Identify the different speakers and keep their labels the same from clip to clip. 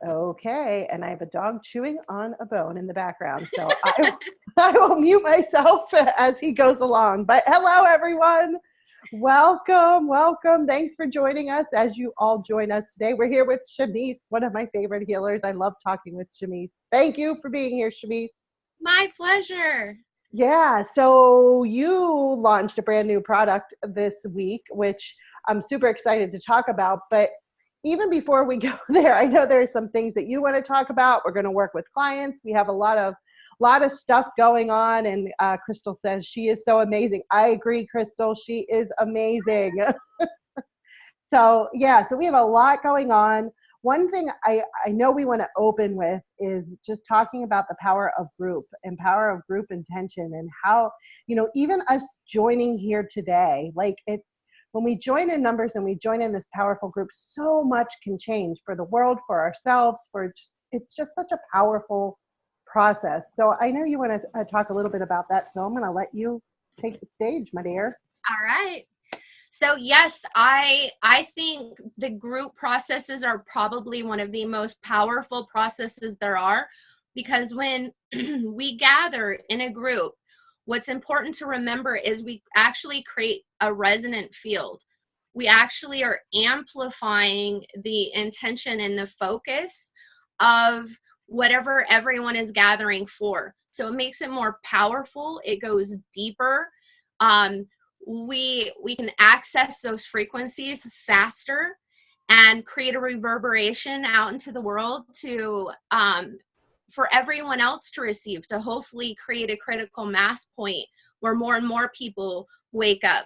Speaker 1: Okay, and I have a dog chewing on a bone in the background, so I will mute myself as he goes along. But hello, everyone. Welcome, welcome. Thanks for joining us as you all join us today. We're here with Chameice, one of my favorite healers. I love talking with Chameice. Thank you for being here, Chameice.
Speaker 2: My pleasure.
Speaker 1: Yeah, so you launched a brand new product this week, which I'm super excited to talk about. But even before we go there, I know there are some things that you want to talk about. We're going to work with clients. We have a lot of stuff going on, and Crystal says she is so amazing. I agree, Crystal. She is amazing. So yeah, so we have a lot going on. One thing I know we want to open with is just talking about the power of group and power of group intention, and how, even us joining here today, like it's, when we join in numbers and we join in this powerful group, so much can change for the world, for ourselves, it's just such a powerful process. So I know you want to talk a little bit about that. So I'm going to let you take the stage, my dear.
Speaker 2: All right. So yes, I think the group processes are probably one of the most powerful processes there are, because when we gather in a group, what's important to remember is we actually create a resonant field. We actually are amplifying the intention and the focus of whatever everyone is gathering for. So it makes it more powerful. It goes deeper. We can access those frequencies faster and create a reverberation out into the world to for everyone else to receive, to hopefully create a critical mass point where more and more people wake up.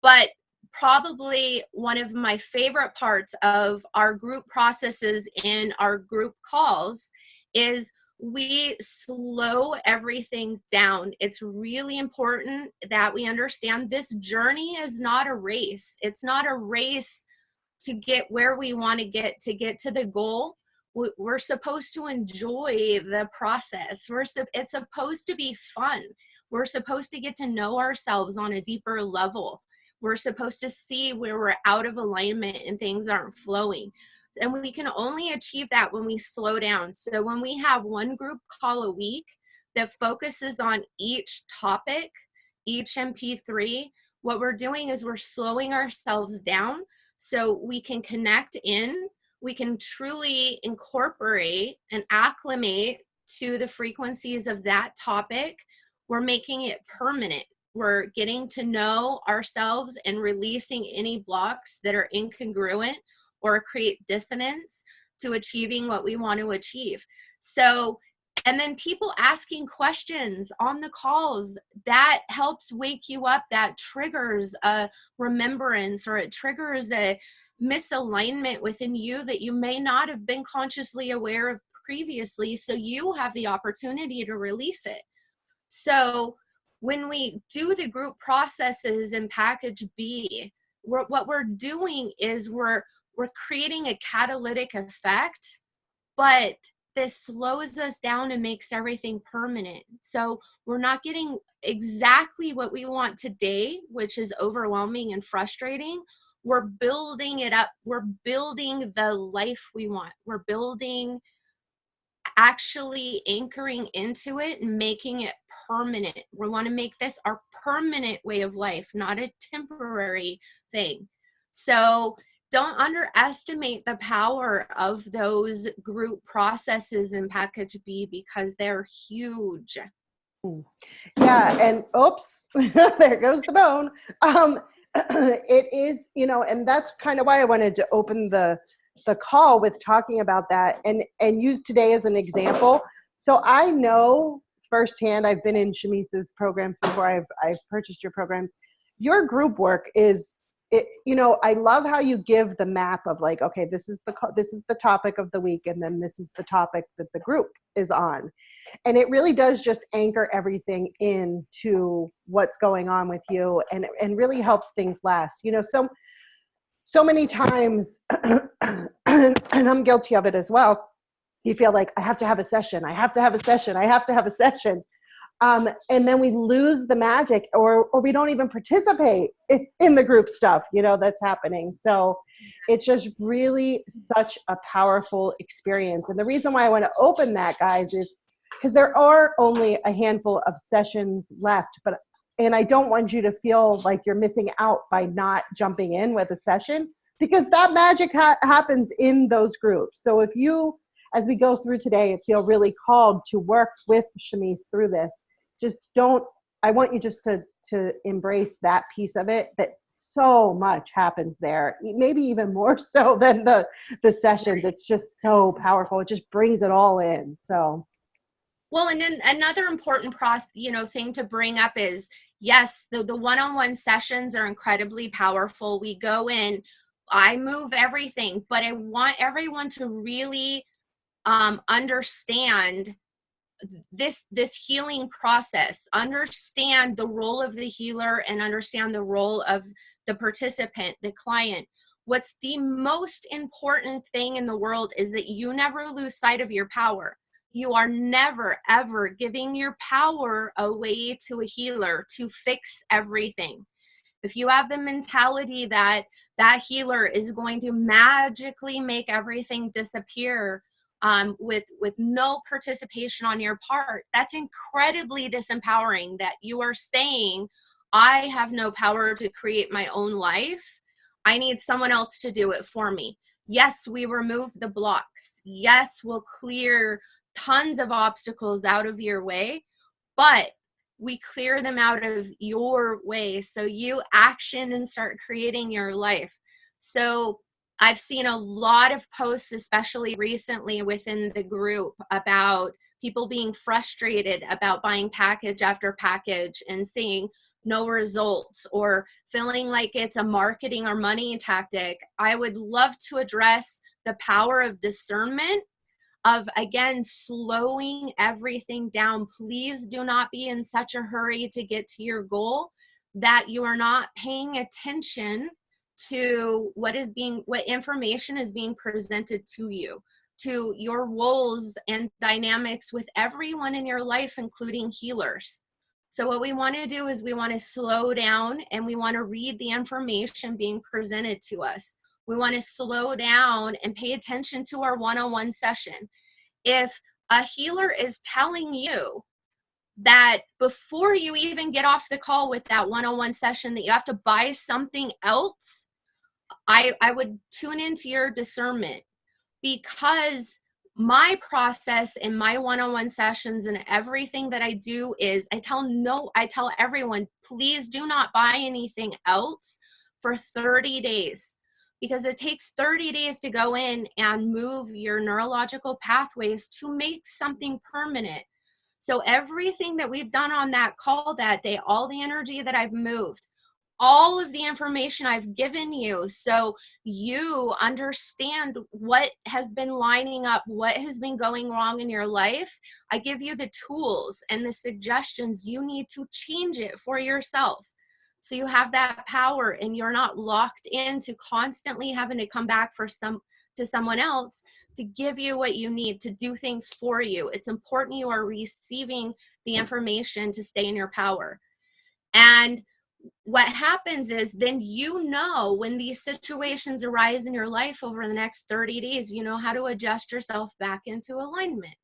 Speaker 2: But probably one of my favorite parts of our group processes in our group calls is we slow everything down. It's really important that we understand this journey is not a race. It's not a race to get where we want to get to the goal. We're supposed to enjoy the process. It's supposed to be fun. We're supposed to get to know ourselves on a deeper level. We're supposed to see where we're out of alignment and things aren't flowing. And we can only achieve that when we slow down. So when we have one group call a week that focuses on each topic, each MP3, what we're doing is we're slowing ourselves down so we can connect in. We can truly incorporate and acclimate to the frequencies of that topic. We're making it permanent. We're getting to know ourselves and releasing any blocks that are incongruent or create dissonance to achieving what we want to achieve. So, and then people asking questions on the calls, that helps wake you up, that triggers a remembrance, or it triggers a misalignment within you that you may not have been consciously aware of previously. So you have the opportunity to release it. So when we do the group processes in package B, what we're doing is we're creating a catalytic effect, but this slows us down and makes everything permanent. So we're not getting exactly what we want today, which is overwhelming and frustrating. We're building it up. We're building the life we want. We're building, actually anchoring into it and making it permanent. We want to make this our permanent way of life, not a temporary thing. So don't underestimate the power of those group processes in package B, because they're huge.
Speaker 1: Yeah, and oops, there goes the bone. It is, and that's kind of why I wanted to open the call with talking about that and use today as an example. So I know firsthand, I've been in Chameice's programs before, I've purchased your programs. Your group work is, I love how you give the map of like, okay, this is the topic of the week, and then this is the topic that the group is on. And it really does just anchor everything into what's going on with you, and really helps things last. So many times, and I'm guilty of it as well, you feel like I have to have a session. And then we lose the magic, or we don't even participate in the group stuff, that's happening. So It's just really such a powerful experience. And the reason why I want to open that, guys, is because there are only a handful of sessions left, and I don't want you to feel like you're missing out by not jumping in with a session, because that magic happens in those groups. So if you, as we go through today, feel really called to work with Chameice through this, just don't, I want you just to embrace that piece of it, that so much happens there, maybe even more so than the sessions. It's just so powerful. It just brings it all in. So.
Speaker 2: Well, and then another important thing to bring up is, yes, the one-on-one sessions are incredibly powerful. We go in, I move everything, but I want everyone to really understand this healing process, understand the role of the healer, and understand the role of the participant, the client. What's the most important thing in the world is that you never lose sight of your power. You are never, ever giving your power away to a healer to fix everything. If you have the mentality that that healer is going to magically make everything disappear with no participation on your part, that's incredibly disempowering. That you are saying, I have no power to create my own life. I need someone else to do it for me. Yes, we remove the blocks. Yes, we'll clear tons of obstacles out of your way, but we clear them out of your way. So you action and start creating your life. So I've seen a lot of posts, especially recently within the group, about people being frustrated about buying package after package and seeing no results, or feeling like it's a marketing or money tactic. I would love to address the power of discernment, of, again, slowing everything down. Please do not be in such a hurry to get to your goal that you are not paying attention to what information is being presented to you, to your roles and dynamics with everyone in your life, including healers. So what we want to do is we want to slow down, and we want to read the information being presented to us. We want to slow down and pay attention to our one-on-one session. If a healer is telling you that before you even get off the call with that one-on-one session that you have to buy something else, I would tune into your discernment, because my process in my one-on-one sessions and everything that I do is I tell everyone, please do not buy anything else for 30 days. Because it takes 30 days to go in and move your neurological pathways to make something permanent. So everything that we've done on that call that day, all the energy that I've moved, all of the information I've given you, so you understand what has been lining up, what has been going wrong in your life. I give you the tools and the suggestions you need to change it for yourself. So you have that power, and you're not locked into constantly having to come back to someone else to give you what you need to do things for you. It's important you are receiving the information to stay in your power. And what happens is then, when these situations arise in your life over the next 30 days, you know how to adjust yourself back into alignment.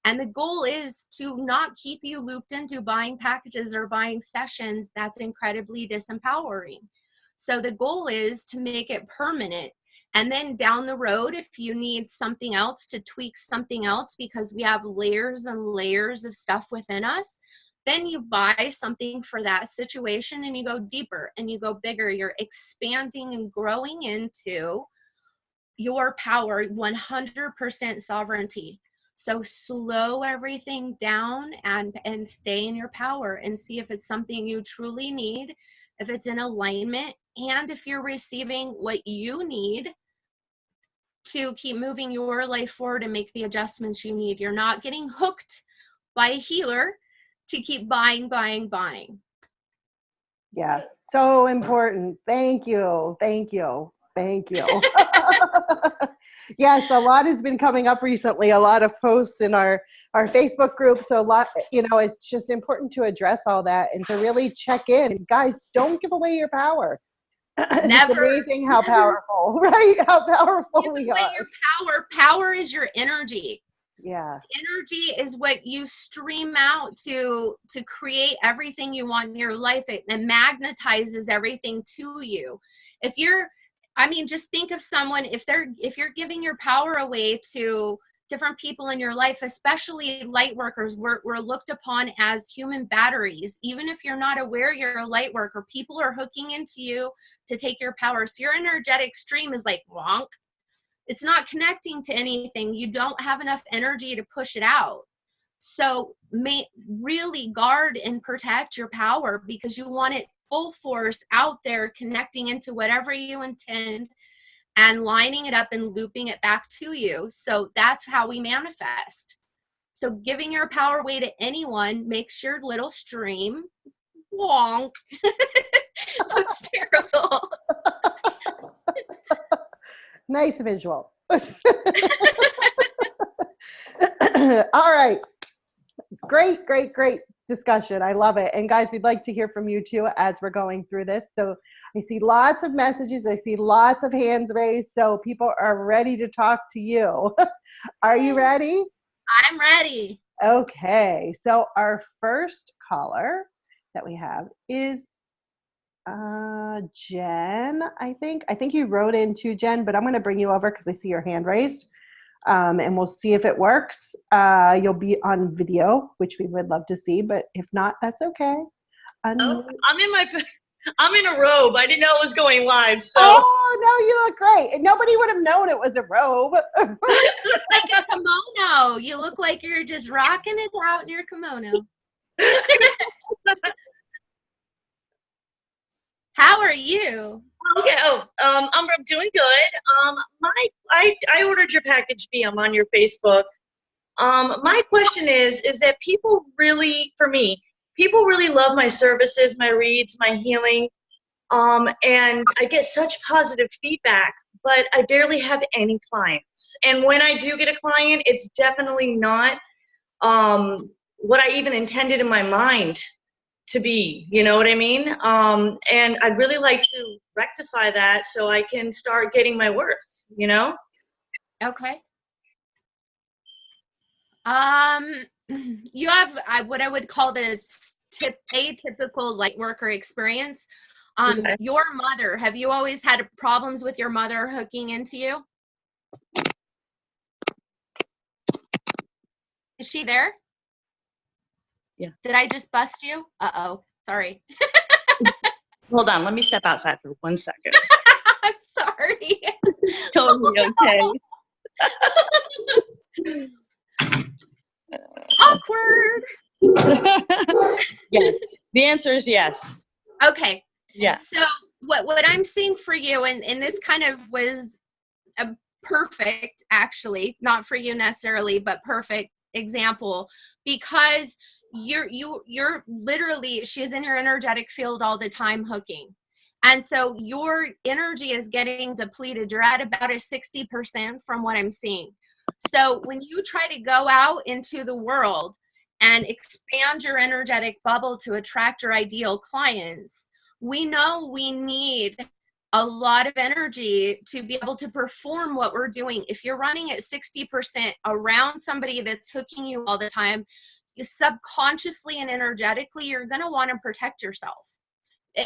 Speaker 2: And the goal is to not keep you looped into buying packages or buying sessions. That's incredibly disempowering. So the goal is to make it permanent. And then down the road, if you need something else, to tweak something else, because we have layers and layers of stuff within us, then you buy something for that situation and you go deeper and you go bigger. You're expanding and growing into your power, 100% sovereignty. So slow everything down and stay in your power, and see if it's something you truly need, if it's in alignment, and if you're receiving what you need to keep moving your life forward and make the adjustments you need. You're not getting hooked by a healer to keep buying.
Speaker 1: Yeah, so important. Thank you. Yes, a lot has been coming up recently, a lot of posts in our Facebook group. So a lot, it's just important to address all that and to really check in. Guys, don't give away your power. It's
Speaker 2: Never,
Speaker 1: amazing how powerful, right? How powerful
Speaker 2: give
Speaker 1: we
Speaker 2: away
Speaker 1: are.
Speaker 2: your power. Power is your energy.
Speaker 1: Yeah.
Speaker 2: Energy is what you stream out to create everything you want in your life. It magnetizes everything to you. If you're, I mean, just think of someone, if you're giving your power away to different people in your life, especially light workers, we're looked upon as human batteries. Even if you're not aware you're a light worker, people are hooking into you to take your power. So your energetic stream is like wonk. It's not connecting to anything. You don't have enough energy to push it out. So really guard and protect your power, because you want it full force out there, connecting into whatever you intend and lining it up and looping it back to you. So that's how we manifest. So giving your power away to anyone makes your little stream wonk. Looks terrible.
Speaker 1: Nice visual. All right. Great, great, great discussion. I love it. And guys, we'd like to hear from you too as we're going through this. So I see lots of messages. I see lots of hands raised. So people are ready to talk to you. Are you ready?
Speaker 2: I'm ready.
Speaker 1: Okay. So our first caller that we have is Jen, I think. I think you wrote in too, Jen, but I'm going to bring you over because I see your hand raised. And we'll see if it works. You'll be on video, which we would love to see, but if not, that's okay.
Speaker 3: Oh, I'm in a robe. I didn't know it was going live. So.
Speaker 1: Oh, no, you look great. And nobody would have known it was a robe.
Speaker 2: You look like a kimono. You look like you're just rocking it out in your kimono. How are you?
Speaker 3: Okay. I'm doing good. I ordered your package B. I'm on your Facebook. My question is that people really love my services, my reads, my healing. And I get such positive feedback, but I barely have any clients. And when I do get a client, it's definitely not what I even intended in my mind to be, you know what I mean? And I'd really like to rectify that so I can start getting my worth, you know?
Speaker 2: Okay. You have what I would call this atypical light worker experience.
Speaker 3: Okay.
Speaker 2: Your mother, have you always had problems with your mother hooking into you? Is she there?
Speaker 3: Yeah.
Speaker 2: Did I just bust you? Uh-oh. Sorry.
Speaker 3: Hold on. Let me step outside for 1 second.
Speaker 2: I'm sorry.
Speaker 3: Totally okay.
Speaker 2: Awkward.
Speaker 3: Yes. The answer is yes.
Speaker 2: Okay.
Speaker 3: Yeah.
Speaker 2: So what I'm seeing for you, and this kind of was a perfect, actually, not for you necessarily, but perfect example, because you're literally, she's in your energetic field all the time hooking. And so your energy is getting depleted. You're at about a 60% from what I'm seeing. So when you try to go out into the world and expand your energetic bubble to attract your ideal clients, we know we need a lot of energy to be able to perform what we're doing. If you're running at 60% around somebody that's hooking you all the time, you subconsciously and energetically, you're going to want to protect yourself,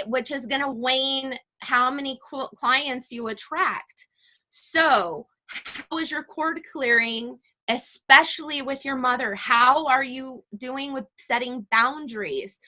Speaker 2: which is going to wane how many clients you attract. So how is your cord clearing, especially with your mother? How are you doing with setting boundaries,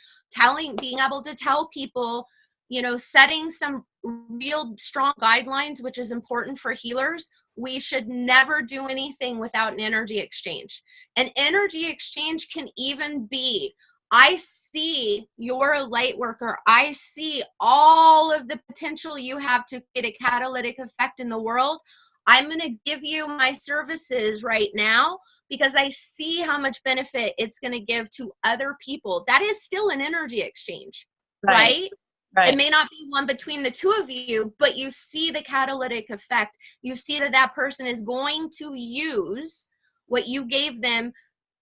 Speaker 2: being able to tell people, you know, setting some real strong guidelines, which is important for healers. We should never do anything without an energy exchange. An energy exchange can even be, I see you're a light worker. I see all of the potential you have to get a catalytic effect in the world. I'm going to give you my services right now because I see how much benefit it's going to give to other people. That is still an energy exchange, right? Right. It may not be one between the two of you, but you see the catalytic effect. You see that that person is going to use what you gave them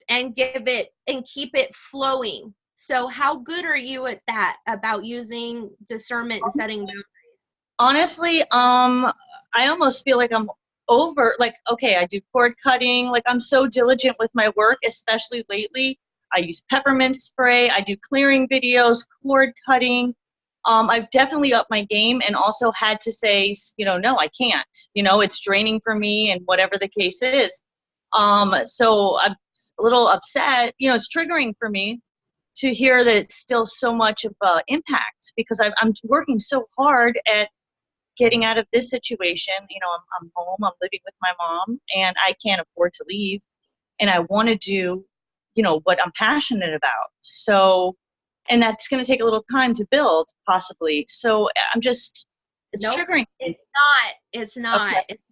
Speaker 2: and give it and keep it flowing. So how good are you at that, about using discernment and setting boundaries?
Speaker 3: Honestly, I almost feel like I'm over, like, okay, I do cord cutting. Like, I'm so diligent with my work, especially lately. I use peppermint spray. I do clearing videos, cord cutting. I've definitely upped my game and also had to say, no, I can't. It's draining for me and whatever the case is. So I'm a little upset. It's triggering for me to hear that it's still so much of an impact because I'm working so hard at getting out of this situation. I'm home, I'm living with my mom, and I can't afford to leave. And I want to do, what I'm passionate about. So, and that's going to take a little time to build, possibly. So it's
Speaker 2: Nope,
Speaker 3: triggering.
Speaker 2: it's not. It's not.
Speaker 3: Okay.
Speaker 2: It's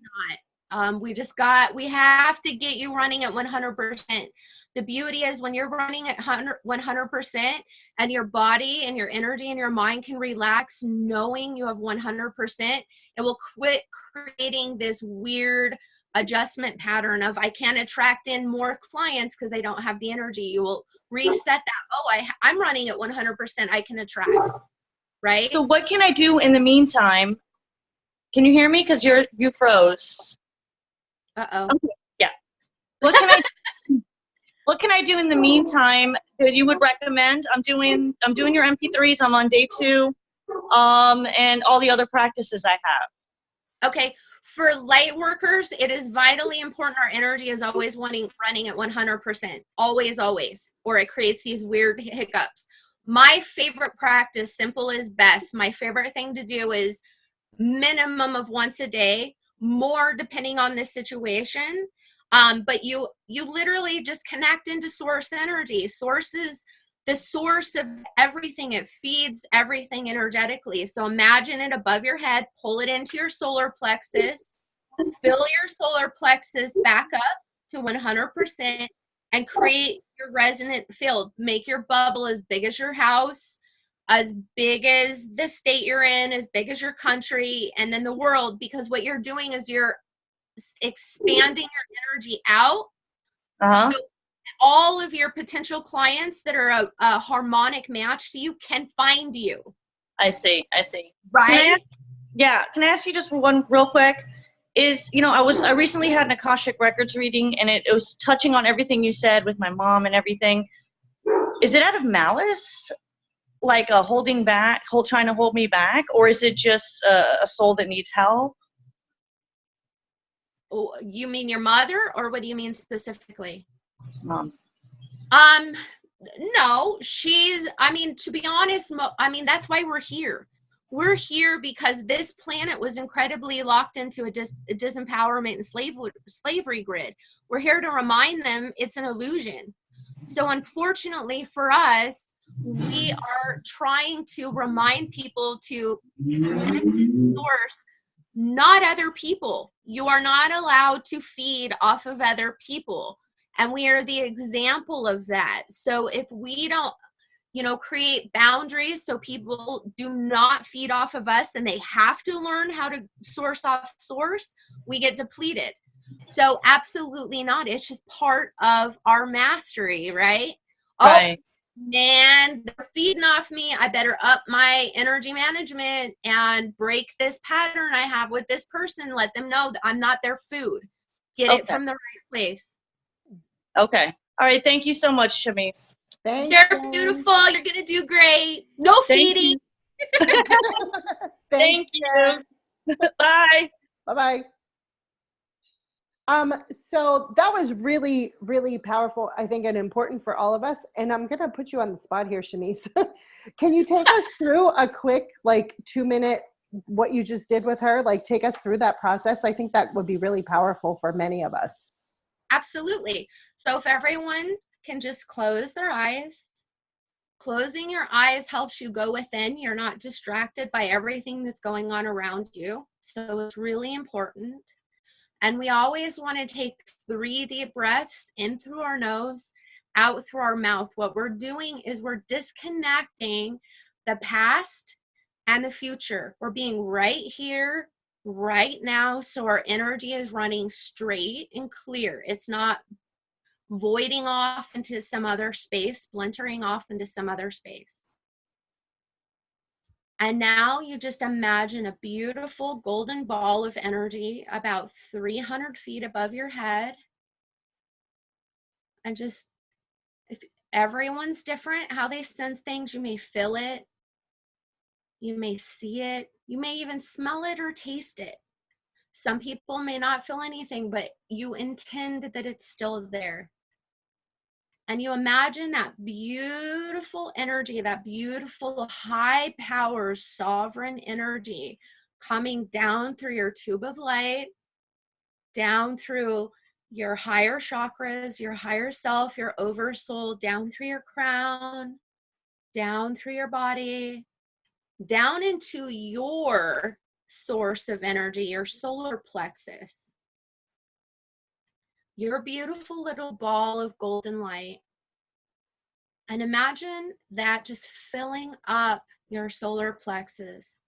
Speaker 2: not. We have to get you running at 100%. The beauty is when you're running at 100% and your body and your energy and your mind can relax knowing you have 100%, it will quit creating this weird adjustment pattern of I can't attract in more clients because I don't have the energy. You will reset that. Oh, I'm running at 100%. I can attract, right?
Speaker 3: So what can I do in the meantime? Can you hear me? Because you froze.
Speaker 2: Uh-oh.
Speaker 3: Okay. Yeah. What can I do in the meantime that you would recommend? I'm doing your MP3s. I'm on day 2, and all the other practices I have.
Speaker 2: Okay. For light workers, it is vitally important. Our energy is always running at 100%. Always, always. Or it creates these weird hiccups. My favorite practice, simple is best. My favorite thing to do is minimum of once a day, more depending on the situation. But you literally just connect into source energy. Source is the source of everything. It feeds everything energetically. So imagine it above your head, pull it into your solar plexus, fill your solar plexus back up to 100%, and create your resonant field. Make your bubble as big as your house, as big as the state you're in, as big as your country, and then the world, because what you're doing is you're expanding your energy out.
Speaker 3: Uh-huh.
Speaker 2: So all of your potential clients that are a harmonic match to you can find you.
Speaker 3: I see.
Speaker 2: Right?
Speaker 3: Can I ask you just one real quick? I recently had an Akashic Records reading, and it was touching on everything you said with my mom and everything. Is it out of malice? Like a trying to hold me back, or is it just a soul that needs help?
Speaker 2: Oh, you mean your mother, or what do you mean specifically?
Speaker 3: Mom.
Speaker 2: No, to be honest, that's why we're here. We're here because this planet was incredibly locked into a disempowerment and slavery grid. We're here to remind them it's an illusion. So unfortunately for us, we are trying to remind people to connect to source, not other people. You are not allowed to feed off of other people. And we are the example of that. So if we don't, create boundaries so people do not feed off of us and they have to learn how to source off source, we get depleted. So absolutely not. It's just part of our mastery, right?
Speaker 3: Right.
Speaker 2: Oh, man, they're feeding off me. I better up my energy management and break this pattern I have with this person. Let them know that I'm not their food. Get it from the right place.
Speaker 3: Okay. All right. Thank you so much, Chameice.
Speaker 2: You're beautiful. You're going to do great. No feeding.
Speaker 3: Thank you. Bye.
Speaker 1: Bye-bye. So that was really, really powerful, I think, and important for all of us. And I'm going to put you on the spot here, Shanice. Can you take us through a quick, 2-minute, what you just did with her? Take us through that process. I think that would be really powerful for many of us.
Speaker 2: Absolutely. So if everyone can just close their eyes. Closing your eyes helps you go within. You're not distracted by everything that's going on around you. So it's really important. And we always want to take 3 deep breaths in through our nose, out through our mouth. What we're doing is we're disconnecting the past and the future. We're being right here, right now. So our energy is running straight and clear. It's not voiding off into some other space, splintering off into some other space. And now you just imagine a beautiful golden ball of energy about 300 feet above your head. And just, if everyone's different, how they sense things, you may feel it, you may see it, you may even smell it or taste it. Some people may not feel anything, but you intend that it's still there. And you imagine that beautiful energy, that beautiful high power, sovereign energy coming down through your tube of light, down through your higher chakras, your higher self, your oversoul, down through your crown, down through your body, down into your source of energy, your solar plexus. Your beautiful little ball of golden light. And imagine that just filling up your solar plexus.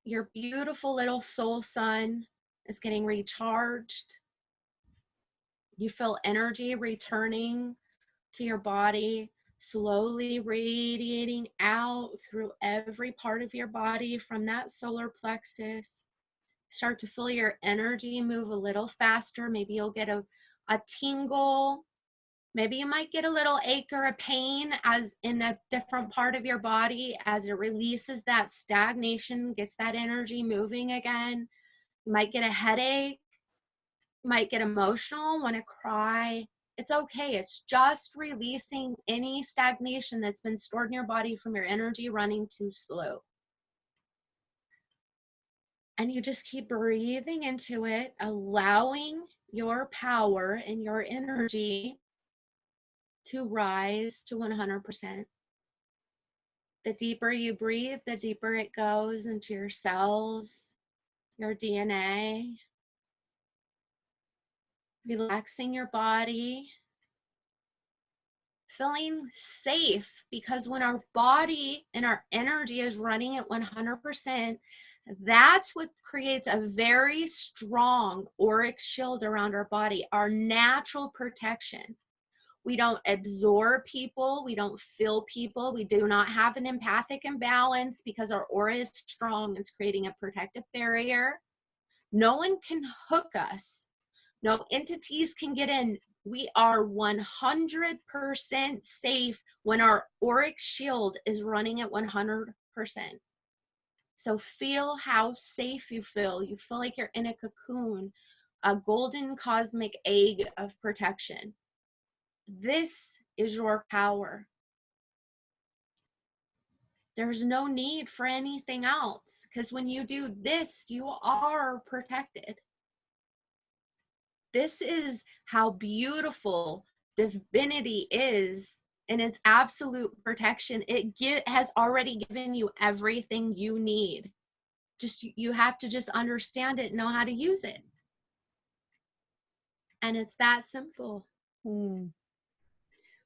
Speaker 2: Your beautiful little soul sun is getting recharged. You feel energy returning to your body, slowly radiating out through every part of your body from that solar plexus. Start to feel your energy move a little faster. Maybe you'll get a tingle. Maybe you might get a little ache or a pain as in a different part of your body as it releases that stagnation, gets that energy moving again. You might get a headache. You might get emotional, want to cry. It's okay. It's just releasing any stagnation that's been stored in your body from your energy running too slow. And you just keep breathing into it, allowing your power and your energy to rise to 100%. The deeper you breathe, the deeper it goes into your cells, your DNA, relaxing your body, feeling safe, because when our body and our energy is running at 100%, that's what creates a very strong auric shield around our body, our natural protection. We don't absorb people. We don't feel people. We do not have an empathic imbalance because our aura is strong. It's creating a protective barrier. No one can hook us. No entities can get in. We are 100% safe when our auric shield is running at 100%. So feel how safe you feel. You feel like you're in a cocoon, a golden cosmic egg of protection. This is your power. There's no need for anything else, because when you do this, you are protected. This is how beautiful divinity is in its absolute protection. It has already given you everything you need. You have to just understand it, know how to use it. And it's that simple.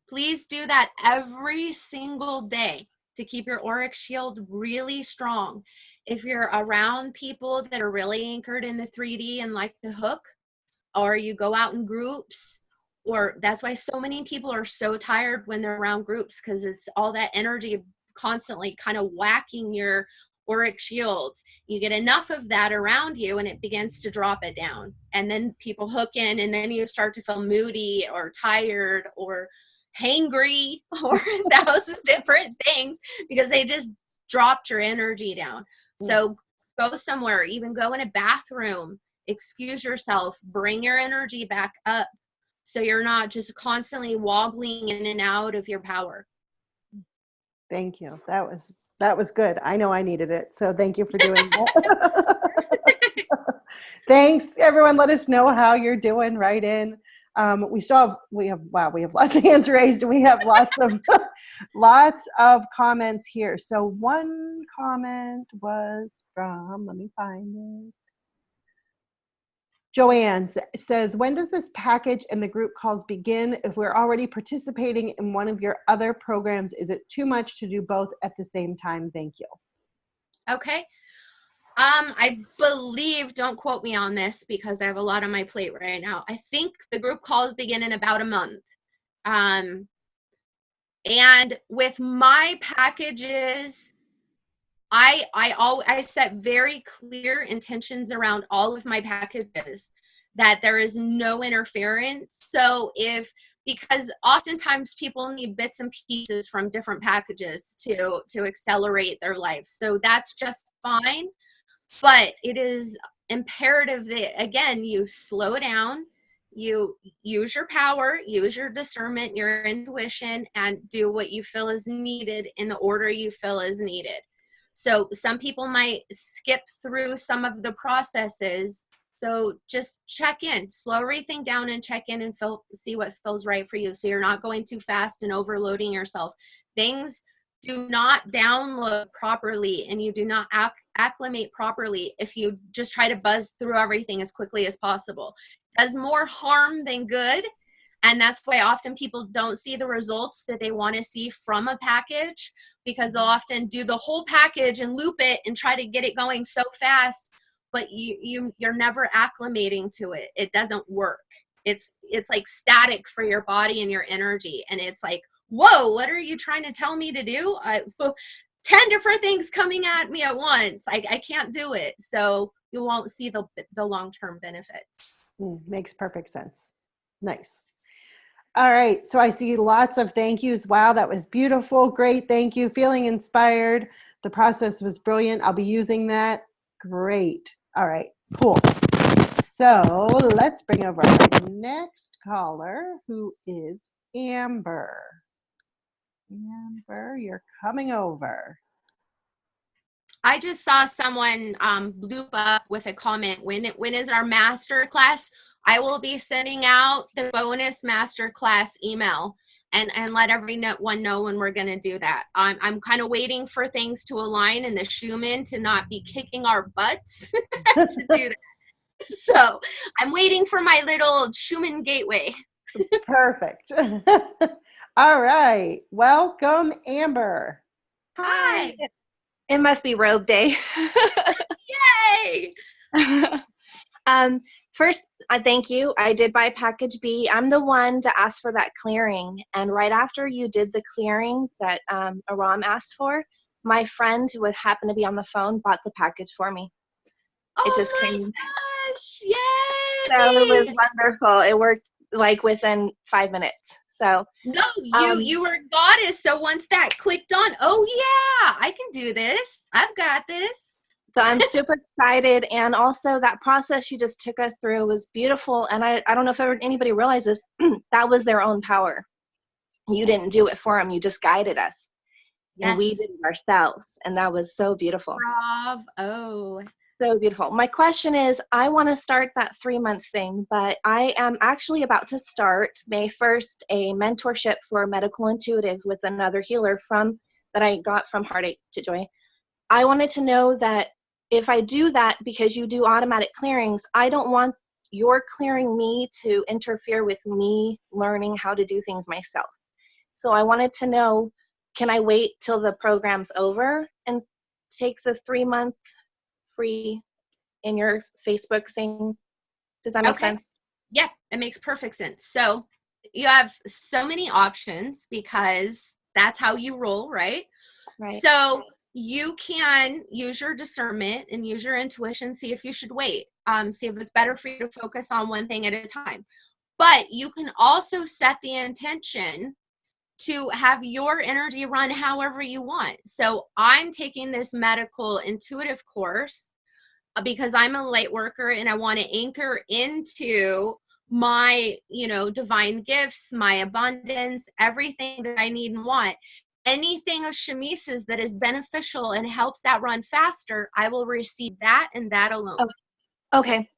Speaker 2: Please do that every single day to keep your auric shield really strong. If you're around people that are really anchored in the 3D and like to hook, or you go out in groups, or that's why so many people are so tired when they're around groups, because it's all that energy constantly kind of whacking your auric shield. You get enough of that around you and it begins to drop it down. And then people hook in, and then you start to feel moody or tired or hangry or 1,000 different things because they just dropped your energy down. So go somewhere, even go in a bathroom, excuse yourself, bring your energy back up so you're not just constantly wobbling in and out of your power.
Speaker 1: Thank you. That was good. I know I needed it. So thank you for doing that. Thanks, everyone. Let us know how you're doing. Write in. We have lots of hands raised, and we have lots of comments here. So one comment was from, let me find it. Joanne says, when does this package and the group calls begin? If we're already participating in one of your other programs, is it too much to do both at the same time? Thank you.
Speaker 2: Okay. I believe, don't quote me on this because I have a lot on my plate right now. I think the group calls begin in about a month. And with my packages, I set very clear intentions around all of my packages, that there is no interference. So because oftentimes people need bits and pieces from different packages to accelerate their life. So that's just fine. But it is imperative that, again, you slow down, you use your power, use your discernment, your intuition, and do what you feel is needed in the order you feel is needed. So some people might skip through some of the processes. So just check in, slow everything down and check in and see what feels right for you. So you're not going too fast and overloading yourself. Things do not download properly, and you do not acclimate properly if you just try to buzz through everything as quickly as possible. It does more harm than good. And that's why often people don't see the results that they want to see from a package, because they'll often do the whole package and loop it and try to get it going so fast, but you're never acclimating to it. It doesn't work. It's like static for your body and your energy. And it's like, whoa, what are you trying to tell me to do? 10 different things coming at me at once. I can't do it. So you won't see the long-term benefits.
Speaker 1: Makes perfect sense. Nice. All right. So I see lots of thank yous. Wow, that was beautiful. Great. Thank you. Feeling inspired. The process was brilliant. I'll be using that. Great. All right. Cool. So let's bring over our next caller, who is Amber. Amber, you're coming over.
Speaker 2: I just saw someone bloop up with a comment. When is our master class? I will be sending out the bonus master class email and let everyone know when we're going to do that. I'm kind of waiting for things to align and the Schumann to not be kicking our butts to do that. So I'm waiting for my little Schumann gateway.
Speaker 1: Perfect. All right. Welcome, Amber.
Speaker 4: Hi. It must be robe day.
Speaker 2: Yay!
Speaker 4: First, thank you. I did buy package B. I'm the one that asked for that clearing. And right after you did the clearing that Aram asked for, my friend who happened to be on the phone bought the package for me.
Speaker 2: Oh,
Speaker 4: it just
Speaker 2: my
Speaker 4: came.
Speaker 2: gosh. Yay!
Speaker 4: So it was wonderful. It worked like within 5 minutes. So
Speaker 2: no, you were goddess. So once that clicked on, oh yeah, I can do this. I've got this.
Speaker 4: So I'm super excited. And also that process you just took us through was beautiful. And I don't know if anybody realizes that was their own power. You didn't do it for them. You just guided us.
Speaker 2: Yes.
Speaker 4: And we did it ourselves. And that was so beautiful.
Speaker 2: Bravo.
Speaker 4: So beautiful. My question is, I want to start that 3-month thing, but I am actually about to start May 1st a mentorship for medical intuitive with another healer that I got from Heartache to Joy. I wanted to know that if I do that, because you do automatic clearings, I don't want your clearing me to interfere with me learning how to do things myself. So I wanted to know, can I wait till the program's over and take the 3-month free in your Facebook thing? Does that make sense?
Speaker 2: Yeah, it makes perfect sense. So you have so many options because that's how you roll, right?
Speaker 4: Right.
Speaker 2: So you can use your discernment and use your intuition, see if you should wait, see if it's better for you to focus on one thing at a time. But you can also set the intention to have your energy run however you want. So I'm taking this medical intuitive course because I'm a light worker and I want to anchor into my, divine gifts, my abundance, everything that I need and want. Anything of Chameice's that is beneficial and helps that run faster, I will receive that and that alone.
Speaker 4: Okay.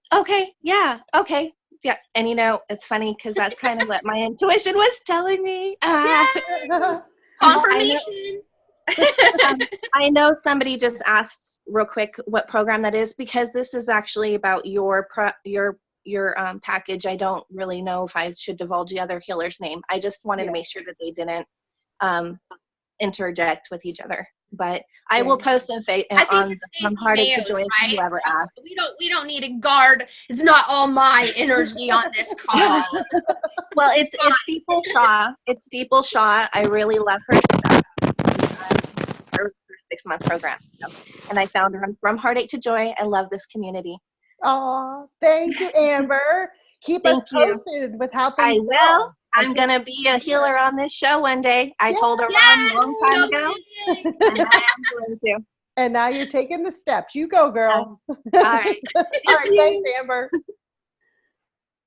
Speaker 4: Yeah. Okay. Yeah. And it's funny because that's kind of what my intuition was telling me.
Speaker 2: Confirmation.
Speaker 4: I know somebody just asked real quick what program that is, because this is actually about your package. I don't really know if I should divulge the other healer's name. I just wanted to make sure that they didn't interject with each other. But I will post on Heartache to Joy, right? Whoever asks.
Speaker 2: We don't need a guard. It's not all my energy on this call.
Speaker 4: Well, it's Steeple Shaw. It's Steeple Shaw. I really love her stuff. Her 6-month program. So, and I found her from Heartache to Joy. I love this community.
Speaker 1: Oh, thank you, Amber. Keep us
Speaker 4: Thank you.
Speaker 1: posted with how
Speaker 4: I
Speaker 1: things
Speaker 4: will.
Speaker 1: go.
Speaker 4: I'm going to be a healer on this show one day. I told her
Speaker 2: Yes!
Speaker 4: a long time ago, and I am going to.
Speaker 1: And now you're taking the steps. You go, girl.
Speaker 4: All right.
Speaker 1: All right. Thanks, Amber.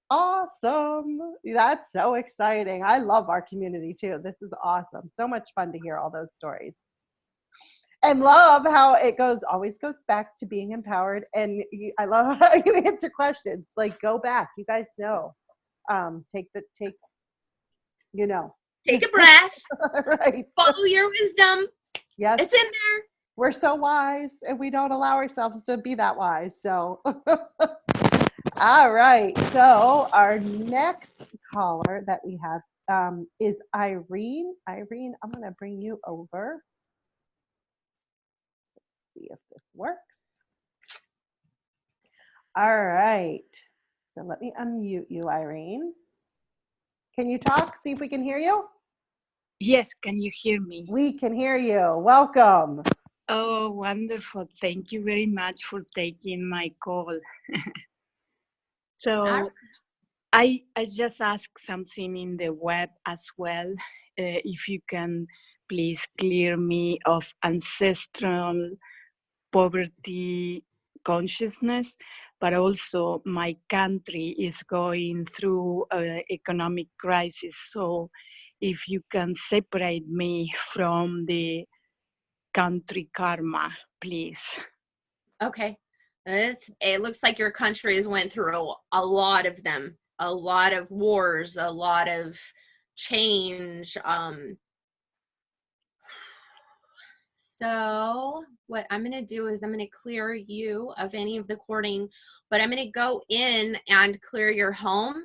Speaker 1: Awesome. That's so exciting. I love our community too. This is awesome. So much fun to hear all those stories. And love how it always goes back to being empowered. And I love how you answer questions. Like, go back. You guys know. Take, you know.
Speaker 2: Take a breath.
Speaker 1: Right.
Speaker 2: Follow your wisdom.
Speaker 1: Yes.
Speaker 2: It's in there.
Speaker 1: We're so wise and we don't allow ourselves to be that wise. So, all right. So our next caller that we have is Irene. Irene, I'm going to bring you over. See if this works. All right. So let me unmute you, Irene. Can you talk? See if we can hear you.
Speaker 5: Yes, can you hear me?
Speaker 1: We can hear you. Welcome.
Speaker 5: Oh, wonderful. Thank you very much for taking my call. So I just asked something in the web as well. If you can please clear me of ancestral poverty consciousness, but also my country is going through an economic crisis. So if you can separate me from the country karma, please.
Speaker 2: Okay. It looks like your country has went through a lot of them, a lot of wars, a lot of change. So what I'm going to do is I'm going to clear you of any of the cording, but I'm going to go in and clear your home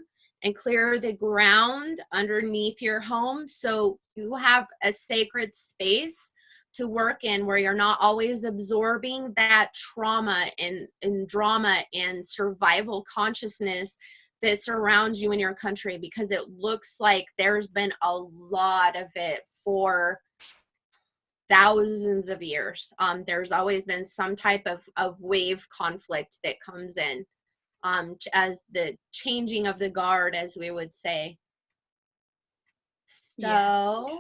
Speaker 2: and clear the ground underneath your home. So you have a sacred space to work in where you're not always absorbing that trauma and drama and survival consciousness that surrounds you in your country, because it looks like there's been a lot of it for thousands of years. There's always been some type of wave conflict that comes in, as the changing of the guard, as we would say. So yeah.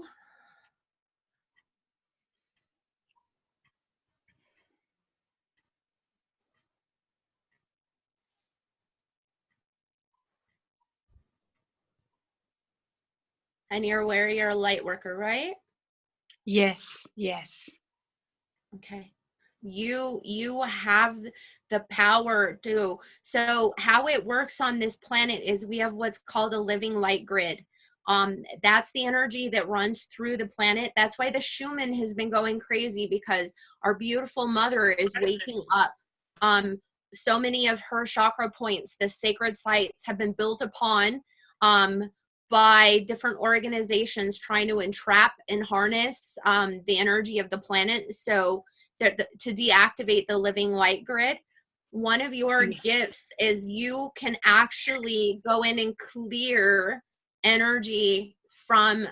Speaker 2: And you're aware you're a light worker, right?
Speaker 5: Yes, yes.
Speaker 2: Okay. You have the power to. So how it works on this planet is we have what's called a living light grid. That's the energy that runs through the planet. That's why the Schumann has been going crazy, because our beautiful mother is waking up. So many of her chakra points, the sacred sites, have been built upon by different organizations trying to entrap and harness the energy of the planet. So to deactivate the living light grid, one of your gifts is you can actually go in and clear energy from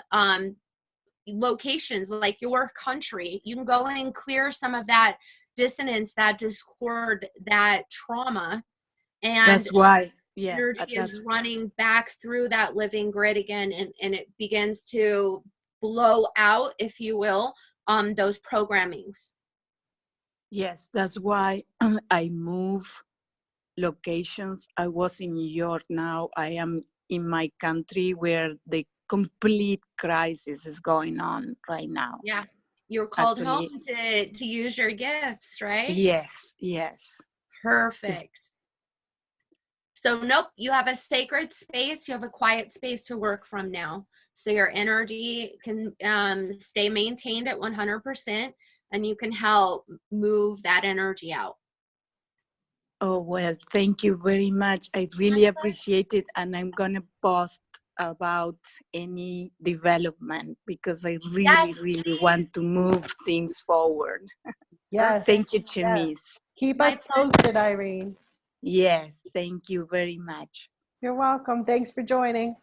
Speaker 2: locations like your country. You can go in and clear some of that dissonance, that discord, that trauma, and
Speaker 5: that's why
Speaker 2: energy is running back through that living grid again, and it begins to blow out, if you will, those programmings.
Speaker 5: Yes, that's why I move locations. I was in New York. Now I am in my country where the complete crisis is going on right now.
Speaker 2: Yeah, you're called home to use your gifts, right?
Speaker 5: Yes, yes.
Speaker 2: Perfect. So nope, you have a sacred space, you have a quiet space to work from now. So your energy can stay maintained at 100%, and you can help move that energy out.
Speaker 5: Oh, well, thank you very much. I really appreciate it. And I'm going to post about any development, because I really want to move things forward.
Speaker 1: Yes.
Speaker 5: Thank you, Chameice.
Speaker 1: Yes. Keep us posted, Irene.
Speaker 5: Yes, thank you very much.
Speaker 1: You're welcome. Thanks for joining.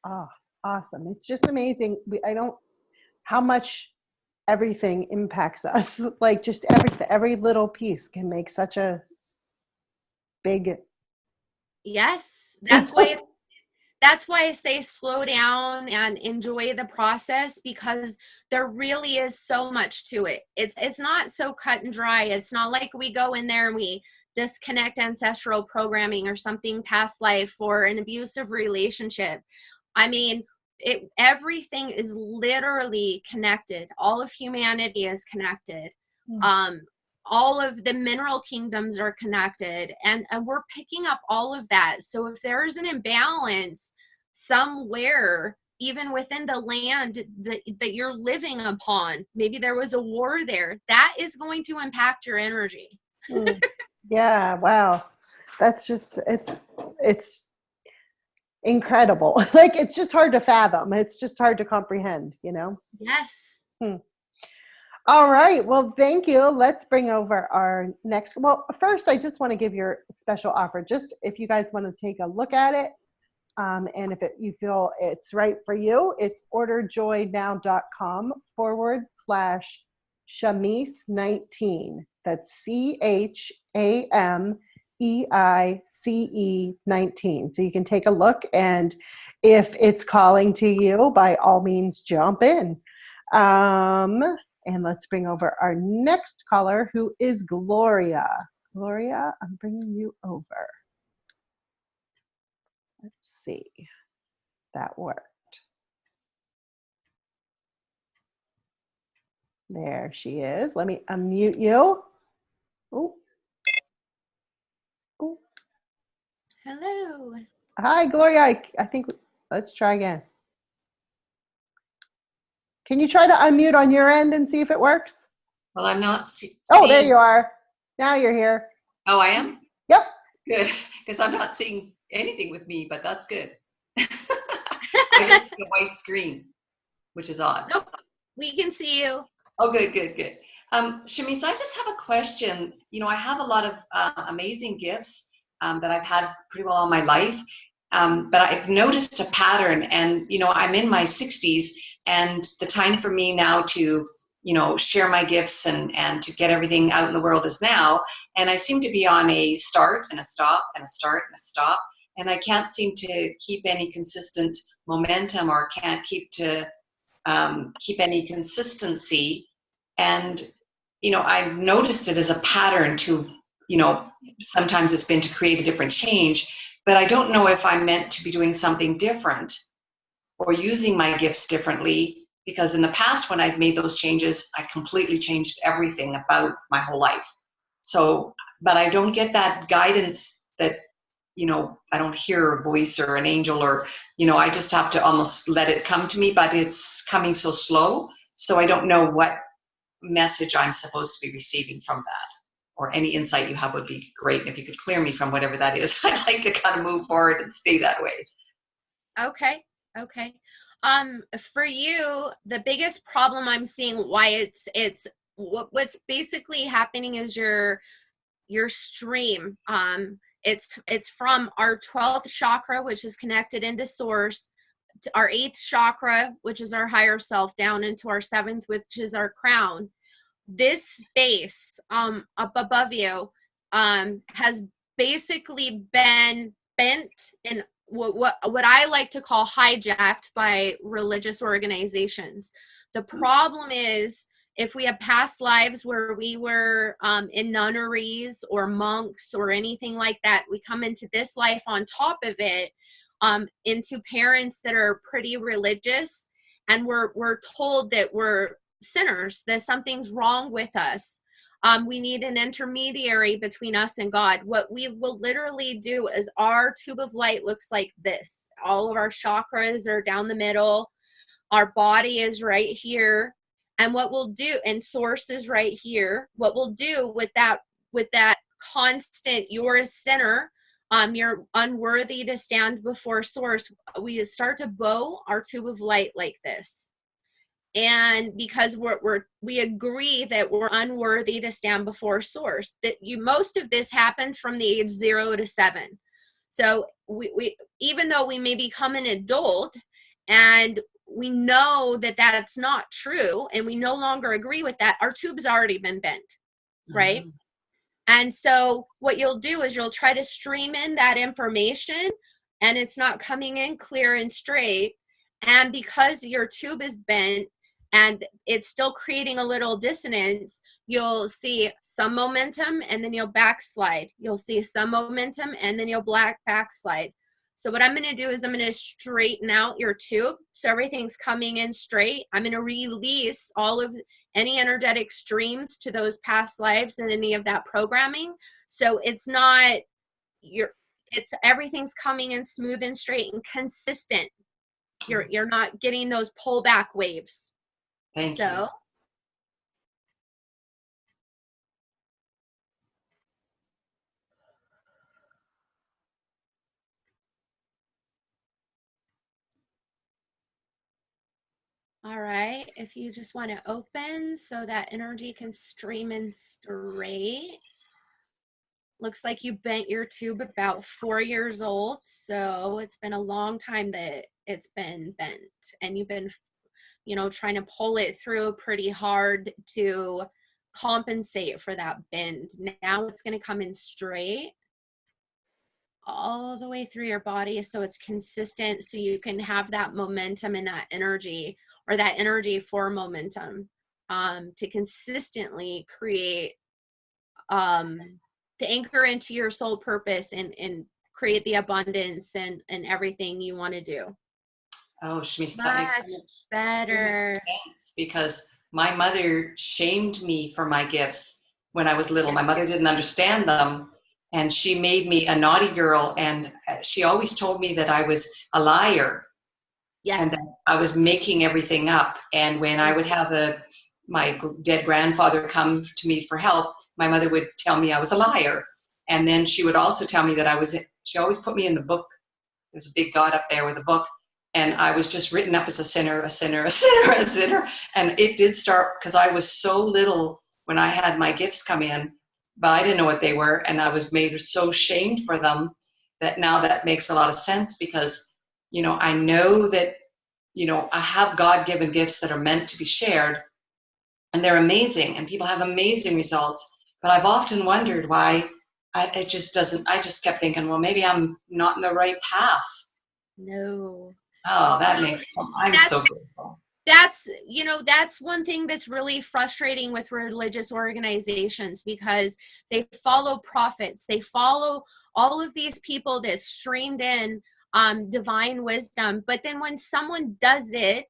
Speaker 1: Oh, awesome. It's just amazing. How much everything impacts us. Like just everything, every little piece can make such a big.
Speaker 2: Yes, that's why I say slow down and enjoy the process, because there really is so much to it. It's not so cut and dry. It's not like we go in there and we disconnect ancestral programming or something past life or an abusive relationship. I mean, everything is literally connected. All of humanity is connected. All of the mineral kingdoms are connected, and we're picking up all of that. So if there is an imbalance somewhere, even within the land that you're living upon, maybe there was a war there, that is going to impact your energy.
Speaker 1: Yeah, wow. That's just, it's incredible. Like, it's just hard to fathom. It's just hard to comprehend, you know?
Speaker 2: Yes.
Speaker 1: All right. Well, thank you. Let's bring over our next. Well, first, I just want to give your special offer. Just if you guys want to take a look at it, and if you feel it's right for you, it's orderjoynow.com/Chameice19. That's CHAMEICE 19. So you can take a look, and if it's calling to you, by all means, jump in. And let's bring over our next caller, who is Gloria. Gloria, I'm bringing you over. Let's see. That worked. There she is. Let me unmute you. Oh. Oh.
Speaker 2: Hello.
Speaker 1: Hi, Gloria. I think, let's try again. Can you try to unmute on your end and see if it works?
Speaker 6: Well, I'm not seeing.
Speaker 1: Oh, there you are. Now you're here.
Speaker 6: Oh, I am?
Speaker 1: Yep.
Speaker 6: Good, because I'm not seeing anything with me, but that's good. I just see a white screen, which is odd.
Speaker 2: Nope. We can see you.
Speaker 6: Oh, good. Chameice, I just have a question. You know, I have a lot of amazing gifts that I've had pretty well all my life, but I've noticed a pattern, and, you know, I'm in my 60s, and the time for me now to, you know, share my gifts and to get everything out in the world is now. And I seem to be on a start and a stop and a start and a stop. And I can't seem to keep any consistent momentum, or can't keep any consistency. And, you know, I've noticed it as a pattern to, you know, sometimes it's been to create a different change, but I don't know if I'm meant to be doing something different or using my gifts differently, because in the past when I've made those changes, I completely changed everything about my whole life. So, but I don't get that guidance that, you know, I don't hear a voice or an angel, or, you know, I just have to almost let it come to me, but it's coming so slow. So I don't know what message I'm supposed to be receiving from that, or any insight you have would be great. And if you could clear me from whatever that is, I'd like to kind of move forward and stay that way.
Speaker 2: Okay. For you, the biggest problem I'm seeing why it's what's basically happening is your stream. It's from our 12th chakra, which is connected into source, to our 8th chakra, which is our higher self, down into our 7th, which is our crown. This space up above you has basically been bent and what I like to call hijacked by religious organizations. The problem is, if we have past lives where we were in nunneries or monks or anything like that, we come into this life on top of it, into parents that are pretty religious, and we're told that we're sinners, that something's wrong with us. We need an intermediary between us and God. What we will literally do is, our tube of light looks like this. All of our chakras are down the middle. Our body is right here. And what we'll do, and source is right here. What we'll do with that constant, you're a sinner, you're unworthy to stand before source, we start to bow our tube of light like this. And because we agree that we're unworthy to stand before source, that most of this happens from the age 0 to 7. So we even though we may become an adult and we know that that's not true and we no longer agree with that, our tube's already been bent, right?
Speaker 6: Mhm.
Speaker 2: And so what you'll do is you'll try to stream in that information and it's not coming in clear and straight. And because your tube is bent and it's still creating a little dissonance, you'll see some momentum and then you'll backslide. You'll see some momentum and then you'll backslide. So what I'm going to do is I'm going to straighten out your tube so everything's coming in straight. I'm going to release all of any energetic streams to those past lives and any of that programming. So it's not it's everything's coming in smooth and straight and consistent. You're not getting those pullback waves.
Speaker 6: Thank you.
Speaker 2: All right, if you just want to open so that energy can stream in straight. Looks like you bent your tube about 4 years old, so it's been a long time that it's been bent, and you've been, trying to pull it through pretty hard to compensate for that bend. Now it's going to come in straight all the way through your body so it's consistent, so you can have that momentum and that energy, or that energy for momentum, to consistently create, to anchor into your soul purpose and create the abundance and everything you want to do.
Speaker 6: Oh, Shanice, that makes so much
Speaker 2: better
Speaker 6: sense, because my mother shamed me for my gifts when I was little. My mother didn't understand them, and she made me a naughty girl, and she always told me that I was a liar.
Speaker 2: Yes.
Speaker 6: And that I was making everything up. And when I would have my dead grandfather come to me for help, my mother would tell me I was a liar. And then she would also tell me that she always put me in the book. There's a big God up there with a book. And I was just written up as a sinner, a sinner, a sinner, a sinner. And it did start because I was so little when I had my gifts come in, but I didn't know what they were. And I was made so shamed for them that now that makes a lot of sense, because I know that, I have God-given gifts that are meant to be shared, and they're amazing, and people have amazing results. But I've often wondered why I just kept thinking, well, maybe I'm not in the right path.
Speaker 2: No.
Speaker 6: Oh, I'm so grateful.
Speaker 2: That's one thing that's really frustrating with religious organizations, because they follow prophets. They follow all of these people that streamed in divine wisdom. But then when someone does it,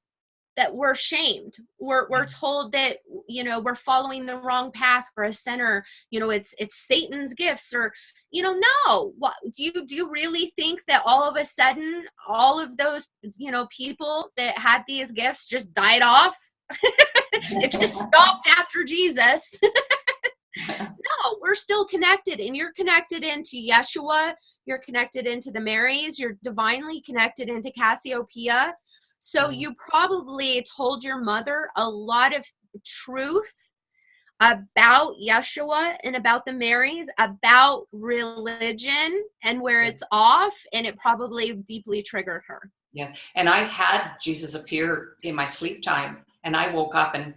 Speaker 2: that we're shamed. We're told that, we're following the wrong path, we're a sinner, it's Satan's gifts, or, no. What do you really think that all of a sudden all of those, people that had these gifts just died off? It just stopped after Jesus. No, we're still connected, and you're connected into Yeshua, you're connected into the Marys, you're divinely connected into Cassiopeia. So you probably told your mother a lot of truth about Yeshua and about the Marys, about religion and where it's off, and it probably deeply triggered her.
Speaker 6: Yes, and I had Jesus appear in my sleep time, and I woke up and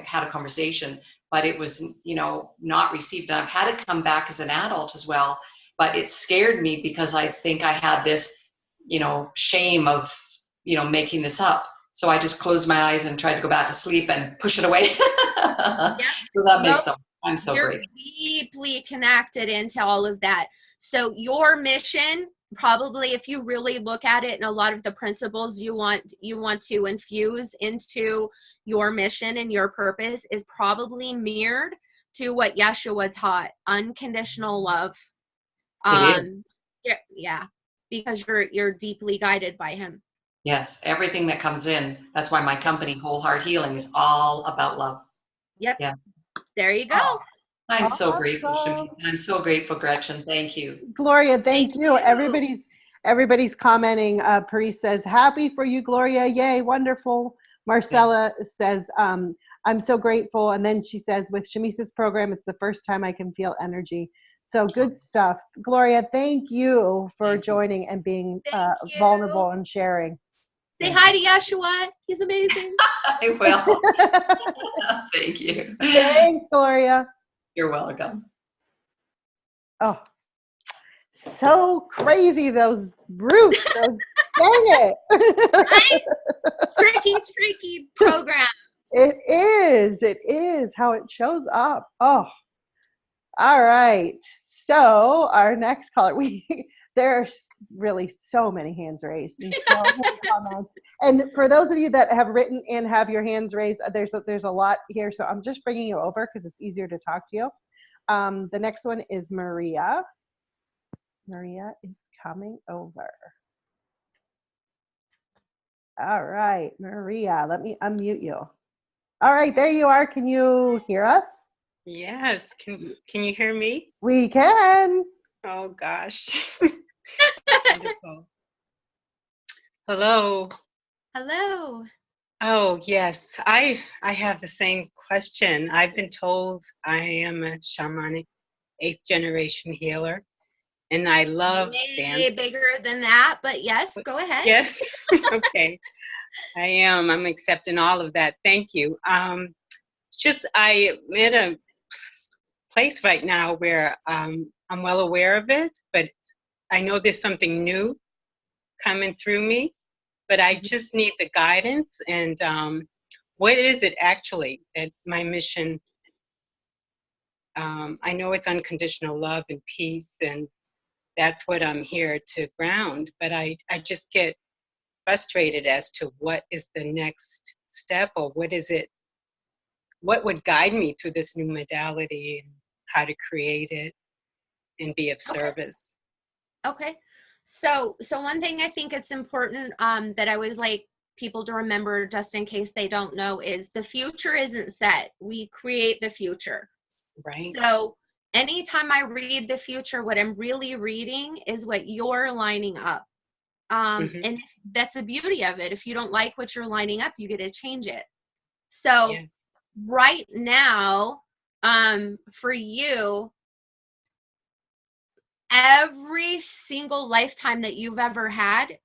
Speaker 6: had a conversation, but it was, not received. And I've had it come back as an adult as well, but it scared me because I think I had this, shame of, making this up. So I just closed my eyes and tried to go back to sleep and push it away. So that makes sense. I'm so grateful.
Speaker 2: You're deeply connected into all of that. So your mission, probably, if you really look at it, and a lot of the principles you want to infuse into your mission and your purpose is probably mirrored to what Yeshua taught: unconditional love. Yeah, because you're deeply guided by him.
Speaker 6: Yes, everything that comes in. That's why my company, Whole Heart Healing, is all about love.
Speaker 2: Yep.
Speaker 6: Yeah.
Speaker 2: There you go.
Speaker 6: Oh, I'm so grateful, Shani. I'm so grateful, Gretchen. Thank you.
Speaker 1: Gloria, thank you. Everybody's commenting. Paris says, happy for you, Gloria. Yay, wonderful. Marcella says, I'm so grateful. And then she says, with Chameice's program, it's the first time I can feel energy. So good stuff. Gloria, thank you for joining and being vulnerable and sharing.
Speaker 2: Say hi to Yeshua. He's amazing.
Speaker 6: I will. Thank you.
Speaker 1: Thanks, Gloria.
Speaker 6: You're welcome.
Speaker 1: Oh, so crazy, those roots. Dang it.
Speaker 2: Right? Tricky program.
Speaker 1: It is how it shows up. Oh, all right. So our next caller, there are really so many hands raised and so many comments. And for those of you that have written and have your hands raised, there's a lot here. So I'm just bringing you over because it's easier to talk to you. The next one is Maria. Maria is coming over. All right, Maria, let me unmute you. All right, there you are. Can you hear us?
Speaker 7: Yes. Can you hear me?
Speaker 1: We can.
Speaker 7: Oh gosh. Wonderful. Hello.
Speaker 2: Hello.
Speaker 7: Oh yes. I have the same question. I've been told I am a shamanic 8th generation healer, and I love
Speaker 2: Way
Speaker 7: dance.
Speaker 2: bigger than that, but yes, go ahead.
Speaker 7: Yes. Okay. I am. I'm accepting all of that. Thank you. It's just I'm in a place right now where I'm well aware of it, but I know there's something new coming through me, but I just need the guidance. And what is it actually that my mission? I know it's unconditional love and peace, and that's what I'm here to ground, but I just get frustrated as to what is the next step, or what is it, what would guide me through this new modality, and how to create it and be of service.
Speaker 2: Okay. So one thing I think it's important that I always like people to remember, just in case they don't know, is the future isn't set. We create the future.
Speaker 7: Right.
Speaker 2: So anytime I read the future, what I'm really reading is what you're lining up. And that's the beauty of it. If you don't like what you're lining up, you get to change it. So
Speaker 7: Yes.
Speaker 2: right now, for you, every single lifetime that you've ever had,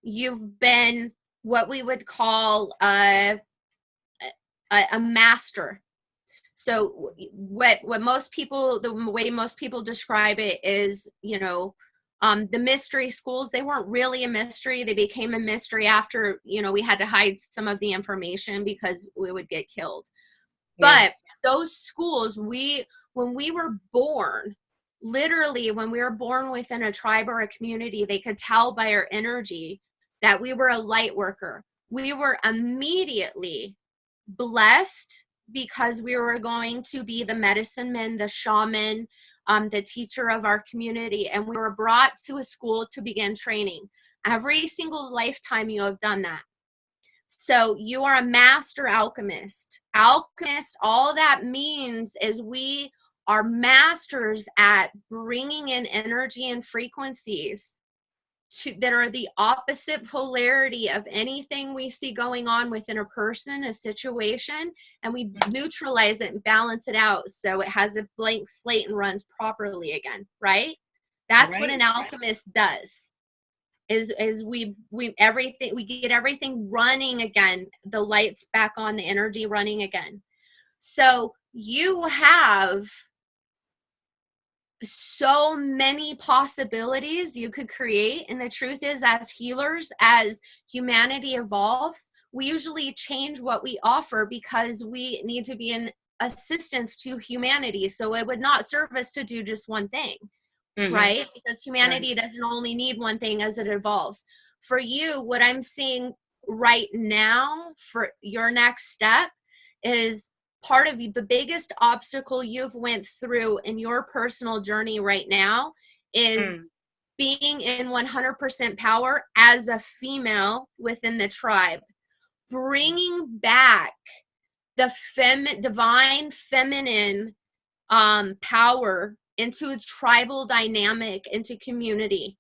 Speaker 2: you've been what we would call a master. So what most people, the way most people describe it is, the mystery schools, they weren't really a mystery. They became a mystery after, we had to hide some of the information because we would get killed. But those schools, when we were born, literally when we were born within a tribe or a community, they could tell by our energy that we were a light worker. We were immediately blessed because we were going to be the medicine man, the shaman, the teacher of our community. And we were brought to a school to begin training. Every single lifetime you have done that. So you are a master alchemist. Alchemist, all that means is we are masters at bringing in energy and frequencies that are the opposite polarity of anything we see going on within a person, a situation, and we neutralize it and balance it out so it has a blank slate and runs properly again, right? That's what an alchemist does. Is we get everything running again, the lights back on, the energy running again. So you have so many possibilities you could create, and the truth is, as healers, as humanity evolves, we usually change what we offer because we need to be an assistance to humanity. So it would not serve us to do just one thing. Right? Because humanity doesn't only need one thing as it evolves. For you, what I'm seeing right now for your next step is part of the biggest obstacle you've went through in your personal journey right now is being in 100% power as a female within the tribe, bringing back the divine feminine power into a tribal dynamic, into community.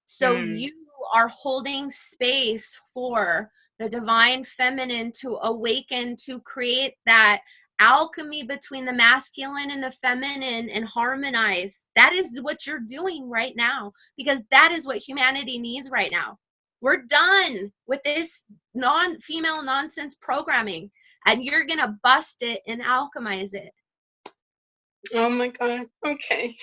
Speaker 2: So you are holding space for the divine feminine to awaken, to create that alchemy between the masculine and the feminine and harmonize. That is what you're doing right now, because that is what humanity needs right now. We're done with this female nonsense programming, and you're going to bust it and alchemize it.
Speaker 7: Oh my God. Okay.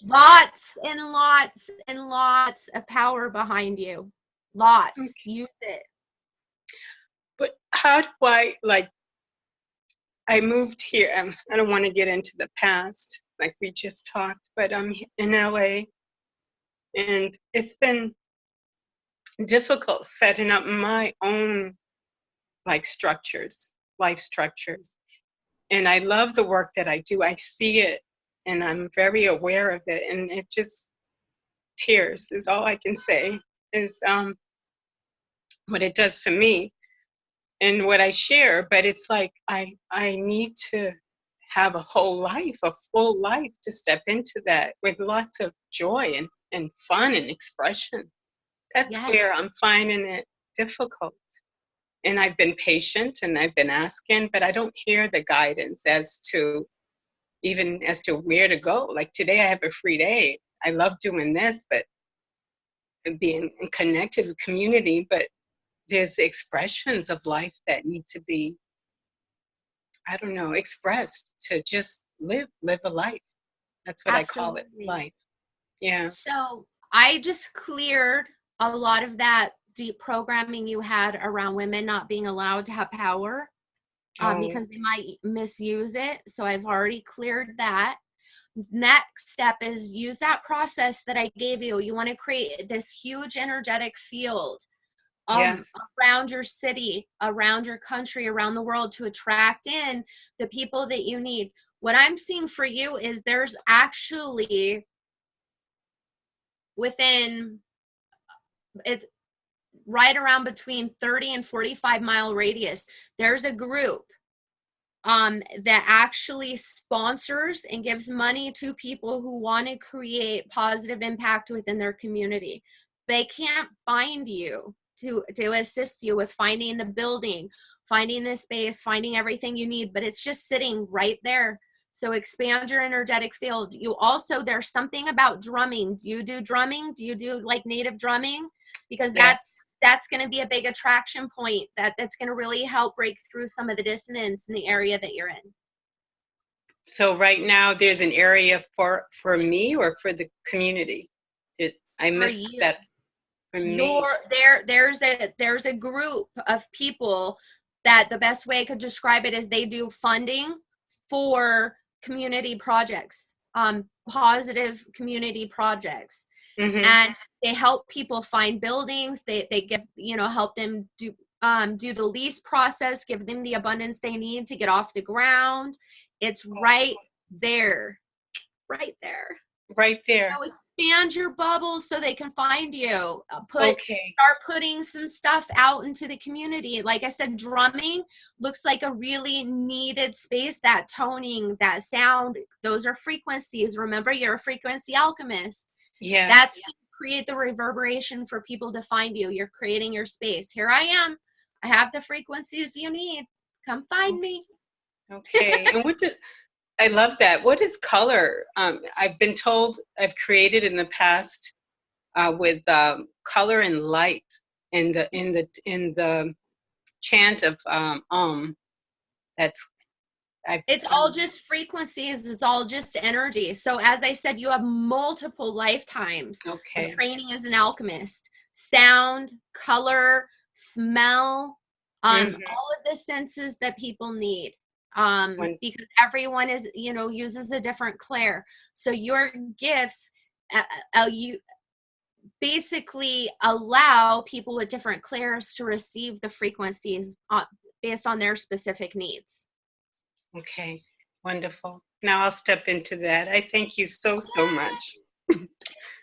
Speaker 2: Lots and lots and lots of power behind you. Lots.
Speaker 7: Okay.
Speaker 2: Use it.
Speaker 7: But how do I moved here. I don't want to get into the past like we just talked, but I'm in LA, and it's been difficult setting up my own life structures. And I love the work that I do. I see it, and I'm very aware of it, and it just tears is all I can say is what it does for me and what I share. But it's like I need to have a whole life, a full life, to step into that with lots of joy and fun and expression. That's
Speaker 2: Yes.
Speaker 7: where I'm finding it difficult. And I've been patient and I've been asking, but I don't hear the guidance as to where to go. Like today I have a free day. I love doing this, but being connected with community, but there's expressions of life that need to be, I don't know, expressed to just live a life. That's what
Speaker 2: Absolutely.
Speaker 7: I call it, life. Yeah.
Speaker 2: So I just cleared a lot of that deep programming you had around women not being allowed to have power because they might misuse it. So I've already cleared that. Next step is use that process that I gave you. You want to create this huge energetic field
Speaker 7: Yes.
Speaker 2: around your city, around your country, around the world to attract in the people that you need. What I'm seeing for you is there's actually within it right around between 30 and 45 mile radius, there's a group that actually sponsors and gives money to people who want to create positive impact within their community. They can't find you to assist you with finding the building, finding the space, finding everything you need, but it's just sitting right there. So expand your energetic field. You also, there's something about drumming. Do you do drumming? Do you do like native drumming? Because that's going to be a big attraction point that's going to really help break through some of the dissonance in the area that you're in.
Speaker 7: So right now there's an area for me or for the community. I missed that. For me.
Speaker 2: There's a group of people that the best way I could describe it is they do funding for community projects, positive community projects.
Speaker 7: Mm-hmm.
Speaker 2: And they help people find buildings. They give, help them do the lease process, give them the abundance they need to get off the ground. It's right there. So expand your bubble so they can find you. Start putting some stuff out into the community. Like I said, drumming looks like a really needed space. That toning, that sound, those are frequencies. Remember, you're a frequency alchemist.
Speaker 7: Yeah.
Speaker 2: That's to create the reverberation for people to find you. You're creating your space. Here I am. I have the frequencies you need. Come find me.
Speaker 7: Okay. And I love that. What is color? I've been told I've created in the past with color and light in the chant of it's
Speaker 2: all just frequencies. It's all just energy. So as I said, you have multiple lifetimes of training as an alchemist. Sound, color, smell, all of the senses that people need. Because everyone is, uses a different clair. So your gifts, you basically allow people with different clairs to receive the frequencies based on their specific needs.
Speaker 7: Okay, wonderful. Now I'll step into that. I thank you so much.
Speaker 1: Thank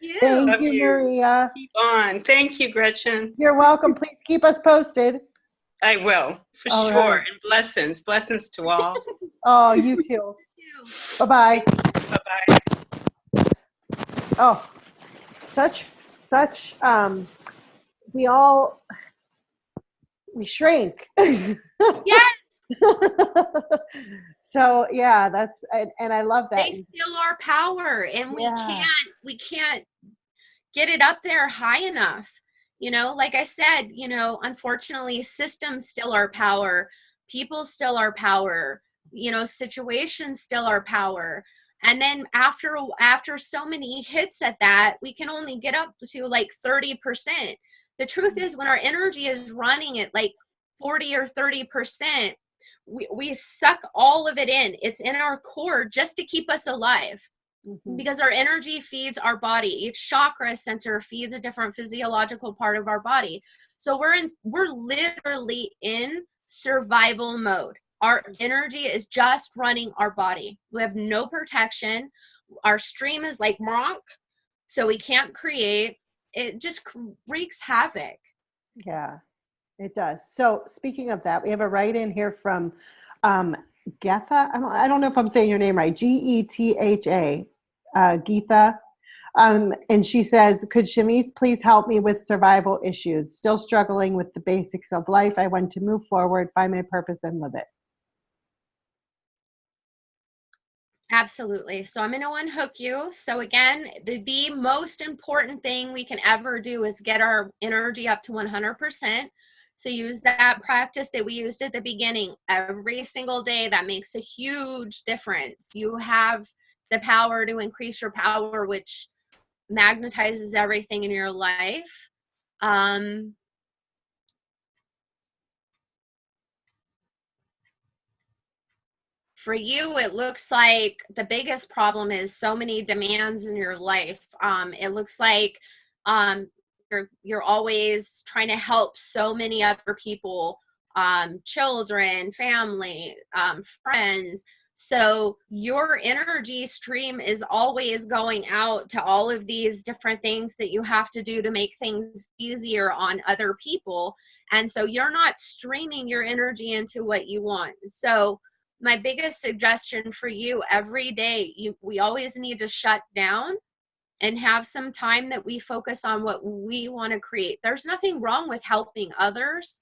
Speaker 1: you, Maria.
Speaker 7: Keep on. Thank you, Gretchen.
Speaker 1: You're welcome. Please keep us posted.
Speaker 7: I will, for sure. Right. And blessings to all.
Speaker 1: Oh, you too. Bye-bye.
Speaker 7: Bye-bye.
Speaker 1: Oh, such, we shrink.
Speaker 2: Yes.
Speaker 1: So yeah, and I love that.
Speaker 2: They steal our power, and we can't get it up there high enough. You know, like I said, you know, unfortunately, systems still are power, people still are power, you know, situations still are power. And then after so many hits at that, we can only get up to like 30%. The truth is, when our energy is running at like 40 or 30%, we suck all of it in. It's in our core just to keep us alive. Because our energy feeds our body. Each chakra center feeds a different physiological part of our body. So we're literally in survival mode. Our energy is just running our body. We have no protection. Our stream is like Monk, so we can't create. It just wreaks havoc.
Speaker 1: Yeah, it does. So speaking of that, we have a write-in here from Getha. I don't know if I'm saying your name right. Getha. Geetha. And she says, could Chameice please help me with survival issues? Still struggling with the basics of life. I want to move forward, find my purpose, and live it.
Speaker 2: Absolutely. So I'm going to unhook you. So again, the most important thing we can ever do is get our energy up to 100%. So use that practice that we used at the beginning every single day. That makes a huge difference. You have the power to increase your power, which magnetizes everything in your life. For you, it looks like the biggest problem is so many demands in your life. It looks like you're always trying to help so many other people, children, family, friends. So your energy stream is always going out to all of these different things that you have to do to make things easier on other people. And so you're not streaming your energy into what you want. So my biggest suggestion for you every day, we always need to shut down and have some time that we focus on what we want to create. There's nothing wrong with helping others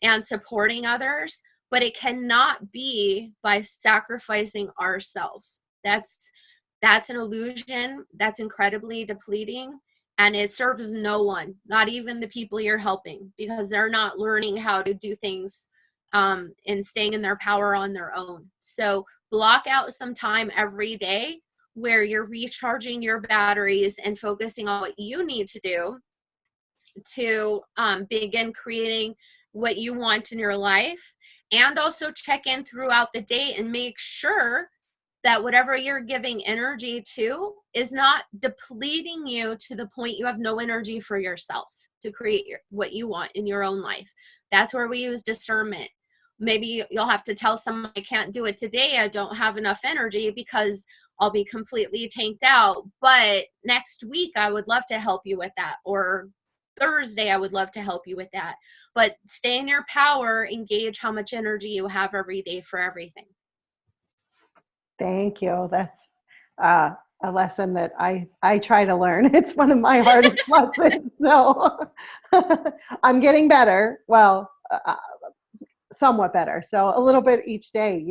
Speaker 2: and supporting others, but it cannot be by sacrificing ourselves. That's an illusion. That's incredibly depleting, and it serves no one, not even the people you're helping, because they're not learning how to do things and staying in their power on their own. So block out some time every day where you're recharging your batteries and focusing on what you need to do to begin creating what you want in your life. And also check in throughout the day and make sure that whatever you're giving energy to is not depleting you to the point you have no energy for yourself to create what you want in your own life. That's where we use discernment. Maybe you'll have to tell someone, I can't do it today. I don't have enough energy because I'll be completely tanked out. But next week, I would love to help you with that. Or Thursday, I would love to help you with that. But stay in your power, engage how much energy you have every day for everything.
Speaker 1: Thank you. That's a lesson that I try to learn. It's one of my hardest lessons. So I'm getting better. Well, somewhat better. So a little bit each day,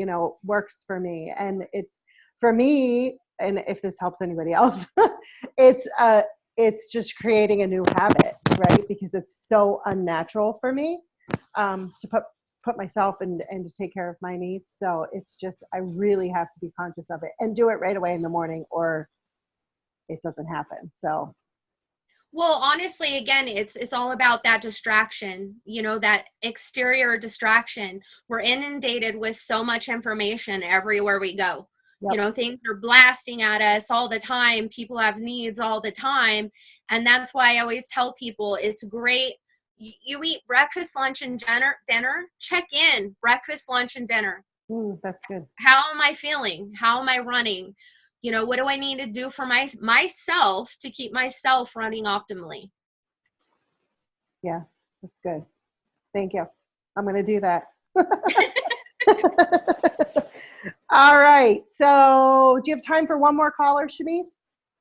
Speaker 1: works for me. And it's for me, and if this helps anybody else, it's just creating a new habit, right? Because it's so unnatural for me to put myself and to take care of my needs. So it's just, I really have to be conscious of it and do it right away in the morning or it doesn't happen. So.
Speaker 2: Well, honestly, again, it's all about that distraction, that exterior distraction. We're inundated with so much information everywhere we go. Yep. Things are blasting at us all the time. People have needs all the time. And that's why I always tell people it's great. You eat breakfast, lunch, and dinner. Check in breakfast, lunch, and dinner.
Speaker 1: That's good.
Speaker 2: How am I feeling? How am I running? What do I need to do for myself to keep myself running optimally?
Speaker 1: Yeah, that's good. Thank you. I'm going to do that. All right. So do you have time for one more caller, Chameice?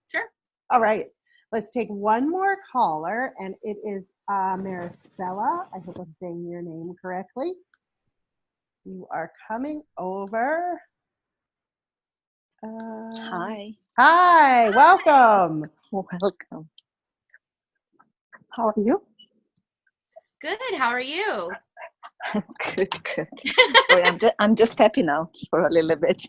Speaker 2: Sure.
Speaker 1: All right. Let's take one more caller, and it is Maricela. I hope I'm saying your name correctly. You are coming over.
Speaker 8: Hi.
Speaker 1: Hi, welcome.
Speaker 8: Welcome. How are you?
Speaker 2: Good. How are you?
Speaker 8: Good, good. Sorry, I'm just tapping out for a little bit.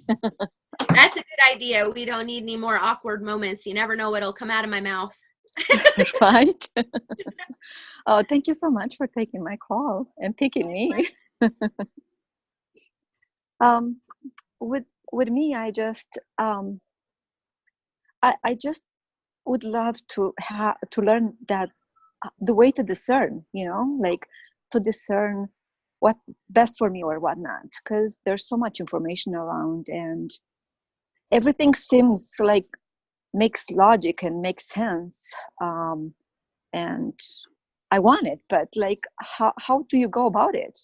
Speaker 2: That's a good idea. We don't need any more awkward moments. You never know what'll come out of my mouth.
Speaker 8: Right? Oh, thank you so much for taking my call and picking me. With me, I just would love to learn that the way to discern, like to discern what's best for me or what not, because there's so much information around and everything seems like makes logic and makes sense, and I want it, but like how do you go about it,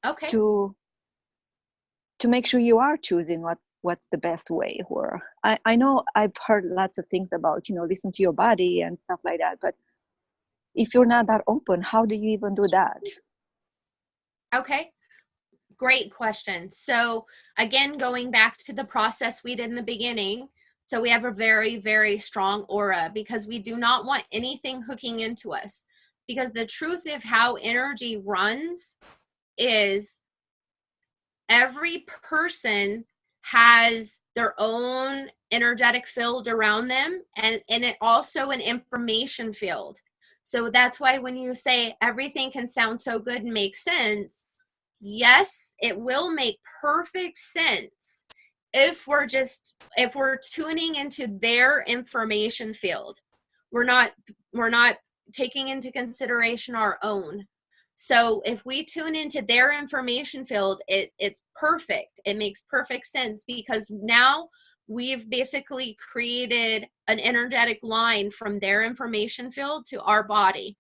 Speaker 2: Okay.
Speaker 8: to make sure you are choosing what's the best way? Or I know I've heard lots of things about, listen to your body and stuff like that, but if you're not that open, how do you even do that?
Speaker 2: Okay. Great question. So again, going back to the process we did in the beginning, so we have a very, very strong aura because we do not want anything hooking into us, because the truth of how energy runs is every person has their own energetic field around them, and it also an information field. So that's why when you say everything can sound so good and make sense, yes, it will make perfect sense if we're tuning into their information field. We're not taking into consideration our own. So if we tune into their information field, it's perfect. It makes perfect sense because now we've basically created an energetic line from their information field to our body.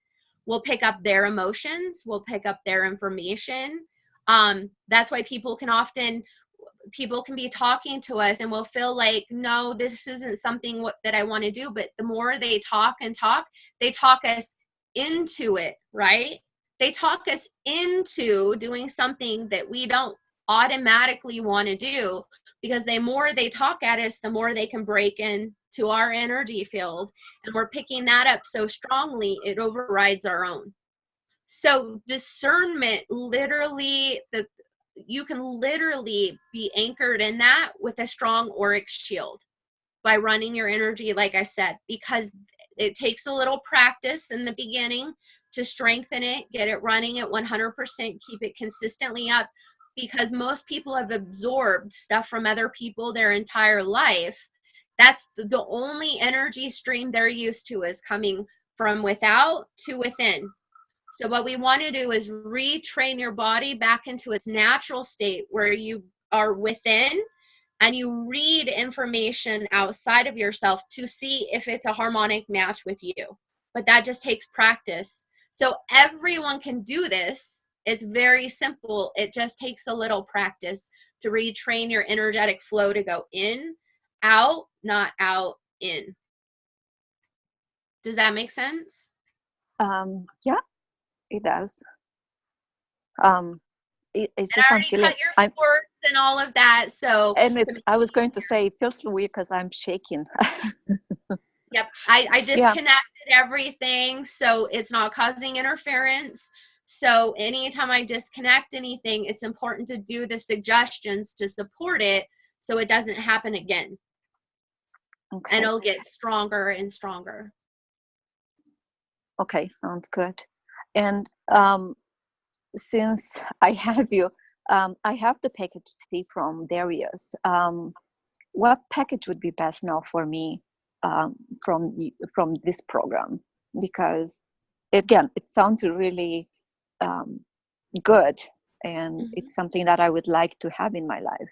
Speaker 2: We'll pick up their emotions. We'll pick up their information. That's why people can be talking to us and we'll feel like, no, this isn't something that I want to do. But the more they talk and talk, they talk us into it, right? They talk us into doing something that we don't automatically want to do, because the more they talk at us, the more they can break into our energy field. And we're picking that up so strongly, it overrides our own. So discernment, you can literally be anchored in that with a strong auric shield by running your energy, like I said, because it takes a little practice in the beginning to strengthen it, get it running at 100%, keep it consistently up, because most people have absorbed stuff from other people their entire life. That's the only energy stream they're used to, is coming from without to within. So what we want to do is retrain your body back into its natural state where you are within and you read information outside of yourself to see if it's a harmonic match with you. But that just takes practice. So everyone can do this. It's very simple. It just takes a little practice to retrain your energetic flow to go in, out, not out, in. Does that make sense?
Speaker 8: Yeah, it does. It's
Speaker 2: And
Speaker 8: just
Speaker 2: I
Speaker 8: I'm
Speaker 2: already
Speaker 8: feeling
Speaker 2: cut your cords and all of that. So,
Speaker 8: and I was going to say it feels weird because I'm shaking.
Speaker 2: Yep, I disconnected everything, so it's not causing interference. So anytime I disconnect anything, it's important to do the suggestions to support it so it doesn't happen again. Okay. And it'll get stronger and stronger.
Speaker 8: Okay, sounds good. And since I have you, I have the package C from Darius. What package would be best now for me from this program? Because again, it sounds really good, and it's something that I would like to have in my life.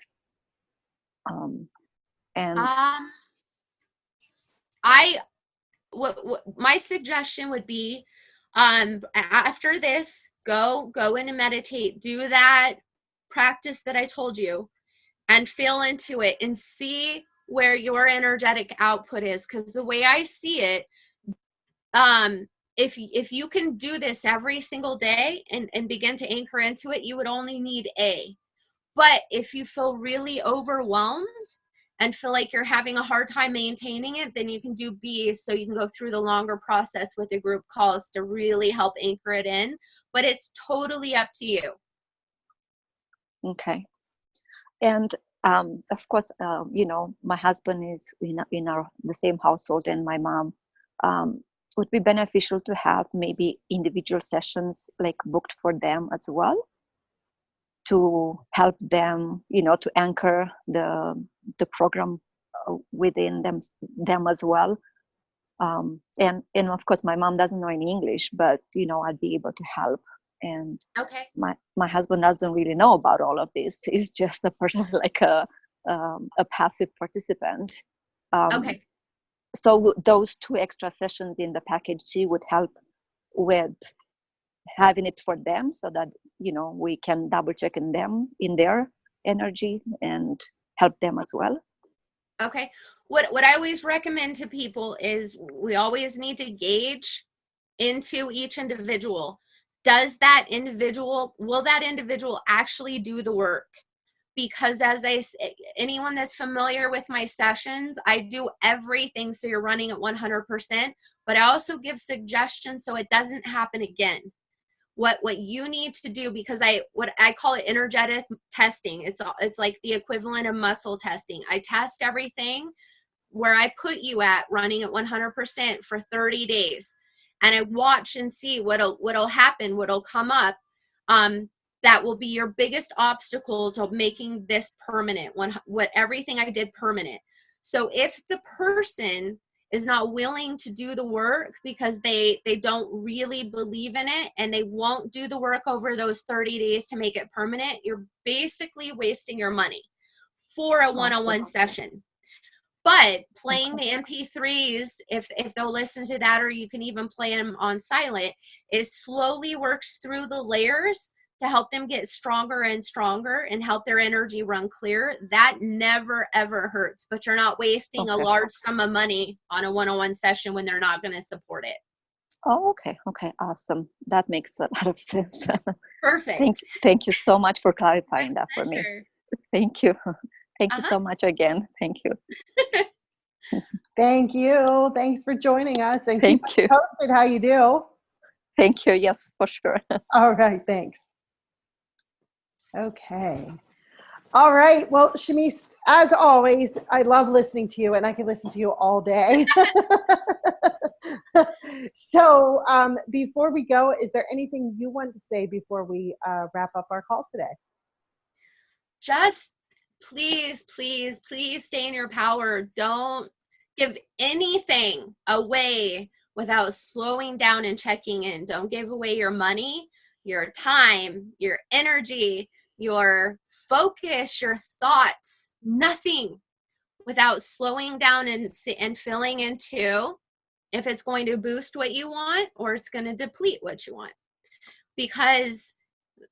Speaker 2: My suggestion would be, after this, go in and meditate, do that practice that I told you, and feel into it and see where your energetic output is. Because the way I see it, if you can do this every single day and begin to anchor into it, you would only need A. But if you feel really overwhelmed and feel like you're having a hard time maintaining it, then you can do B, so you can go through the longer process with the group calls to really help anchor it in. But it's totally up to you.
Speaker 8: Okay. And of course, you know, my husband is in the same household, and my mom. Would be beneficial to have maybe individual sessions like booked for them as well, to help them, you know, to anchor the program within them as well. And of course, my mom doesn't know any English, but you know, I'd be able to help. And
Speaker 2: Okay.
Speaker 8: My husband doesn't really know about all of this. He's just a person, like a passive participant.
Speaker 2: Okay.
Speaker 8: So those 2 extra sessions in the package C would help with having it for them, so that, you know, we can double check in their energy and help them as well.
Speaker 2: Okay. What I always recommend to people is we always need to gauge into each individual. Will that individual actually do the work? Because as anyone that's familiar with my sessions, I do everything so you're running at 100%, but I also give suggestions so it doesn't happen again. What you need to do, because I call it energetic testing. It's like the equivalent of muscle testing. I test everything where I put you at running at 100% for 30 days. And I watch and see what'll happen, what'll come up. That will be your biggest obstacle to making this permanent, everything I did permanent. So if the person is not willing to do the work because they don't really believe in it, and they won't do the work over those 30 days to make it permanent, you're basically wasting your money for a one-on-one session. But playing the MP3s, if they'll listen to that, or you can even play them on silent, it slowly works through the layers to help them get stronger and stronger and help their energy run clear. That never, ever hurts, but you're not wasting a large sum of money on a one-on-one session when they're not going to support it.
Speaker 8: Oh, okay. Awesome. That makes a lot of sense.
Speaker 2: Perfect.
Speaker 8: Thank you so much for clarifying that for me. Thank you. Thank you so much again. Thank you.
Speaker 1: Thank you. Thanks for joining us. And
Speaker 8: Thank
Speaker 1: keep
Speaker 8: you.
Speaker 1: us posted how you do.
Speaker 8: Thank you. Yes, for sure.
Speaker 1: All right. Thanks. Okay. All right. Well, Chameice, as always, I love listening to you, and I can listen to you all day. So before we go, is there anything you want to say before we wrap up our call today?
Speaker 2: Just please stay in your power. Don't give anything away without slowing down and checking in. Don't give away your money, your time, your energy, your focus, your thoughts, nothing without slowing down and feeling into if it's going to boost what you want or it's going to deplete what you want. Because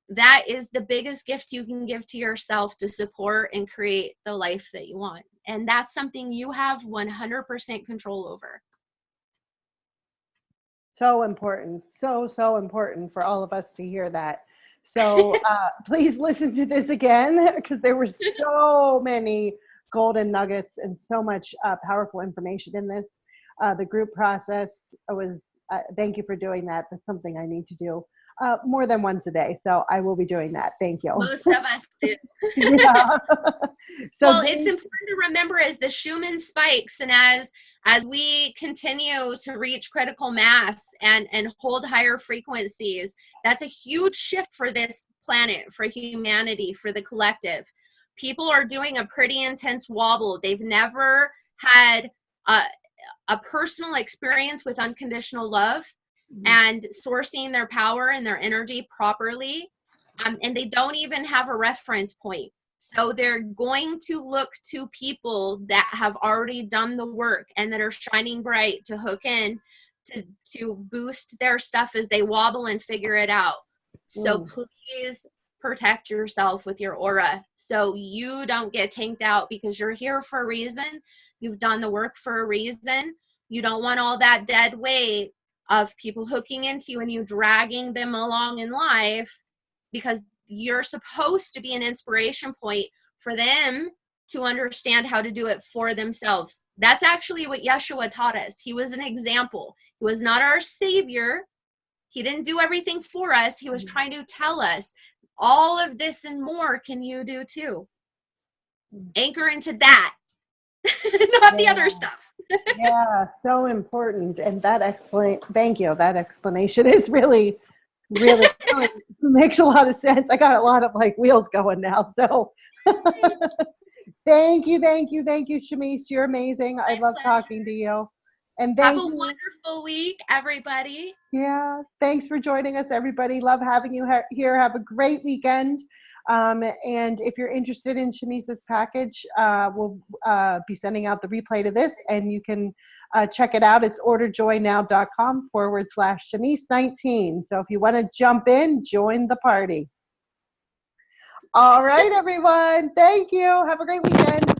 Speaker 2: that is the biggest gift you can give to yourself to support and create the life that you want. And that's something you have 100% control over.
Speaker 1: So important. So important for all of us to hear that. So please listen to this again, because there were so many golden nuggets and so much powerful information in this. The group process was, thank you for doing that. That's something I need to do more than once a day. So I will be doing that. Thank you.
Speaker 2: Most of us do.
Speaker 1: Yeah.
Speaker 2: Well, it's important to remember as the Schumann spikes, and as we continue to reach critical mass and hold higher frequencies, that's a huge shift for this planet, for humanity, for the collective. People are doing a pretty intense wobble. They've never had a personal experience with unconditional love and sourcing their power and their energy properly. And they don't even have a reference point. So they're going to look to people that have already done the work and that are shining bright to hook in to boost their stuff as they wobble and figure it out. So please protect yourself with your aura so you don't get tanked out, because you're here for a reason. You've done the work for a reason. You don't want all that dead weight of people hooking into you and you dragging them along in life, because you're supposed to be an inspiration point for them to understand how to do it for themselves. That's actually what Yeshua taught us. He was an example. He was not our savior. He didn't do everything for us. He was trying to tell us all of this and more can you do too. Anchor into that, not the other stuff.
Speaker 1: Yeah, so important. And thank you. That explanation is really, really makes a lot of sense. I got a lot of like wheels going now. So thank you, Chameice. You're amazing. I love talking to you. And
Speaker 2: have a wonderful week, everybody.
Speaker 1: Yeah, thanks for joining us, everybody. Love having you here. Have a great weekend. And if you're interested in Chameice's package, we'll be sending out the replay to this, and you can check it out. It's orderjoynow.com/Chameice19. So if you want to jump in, join the party. All right, everyone. Thank you. Have a great weekend.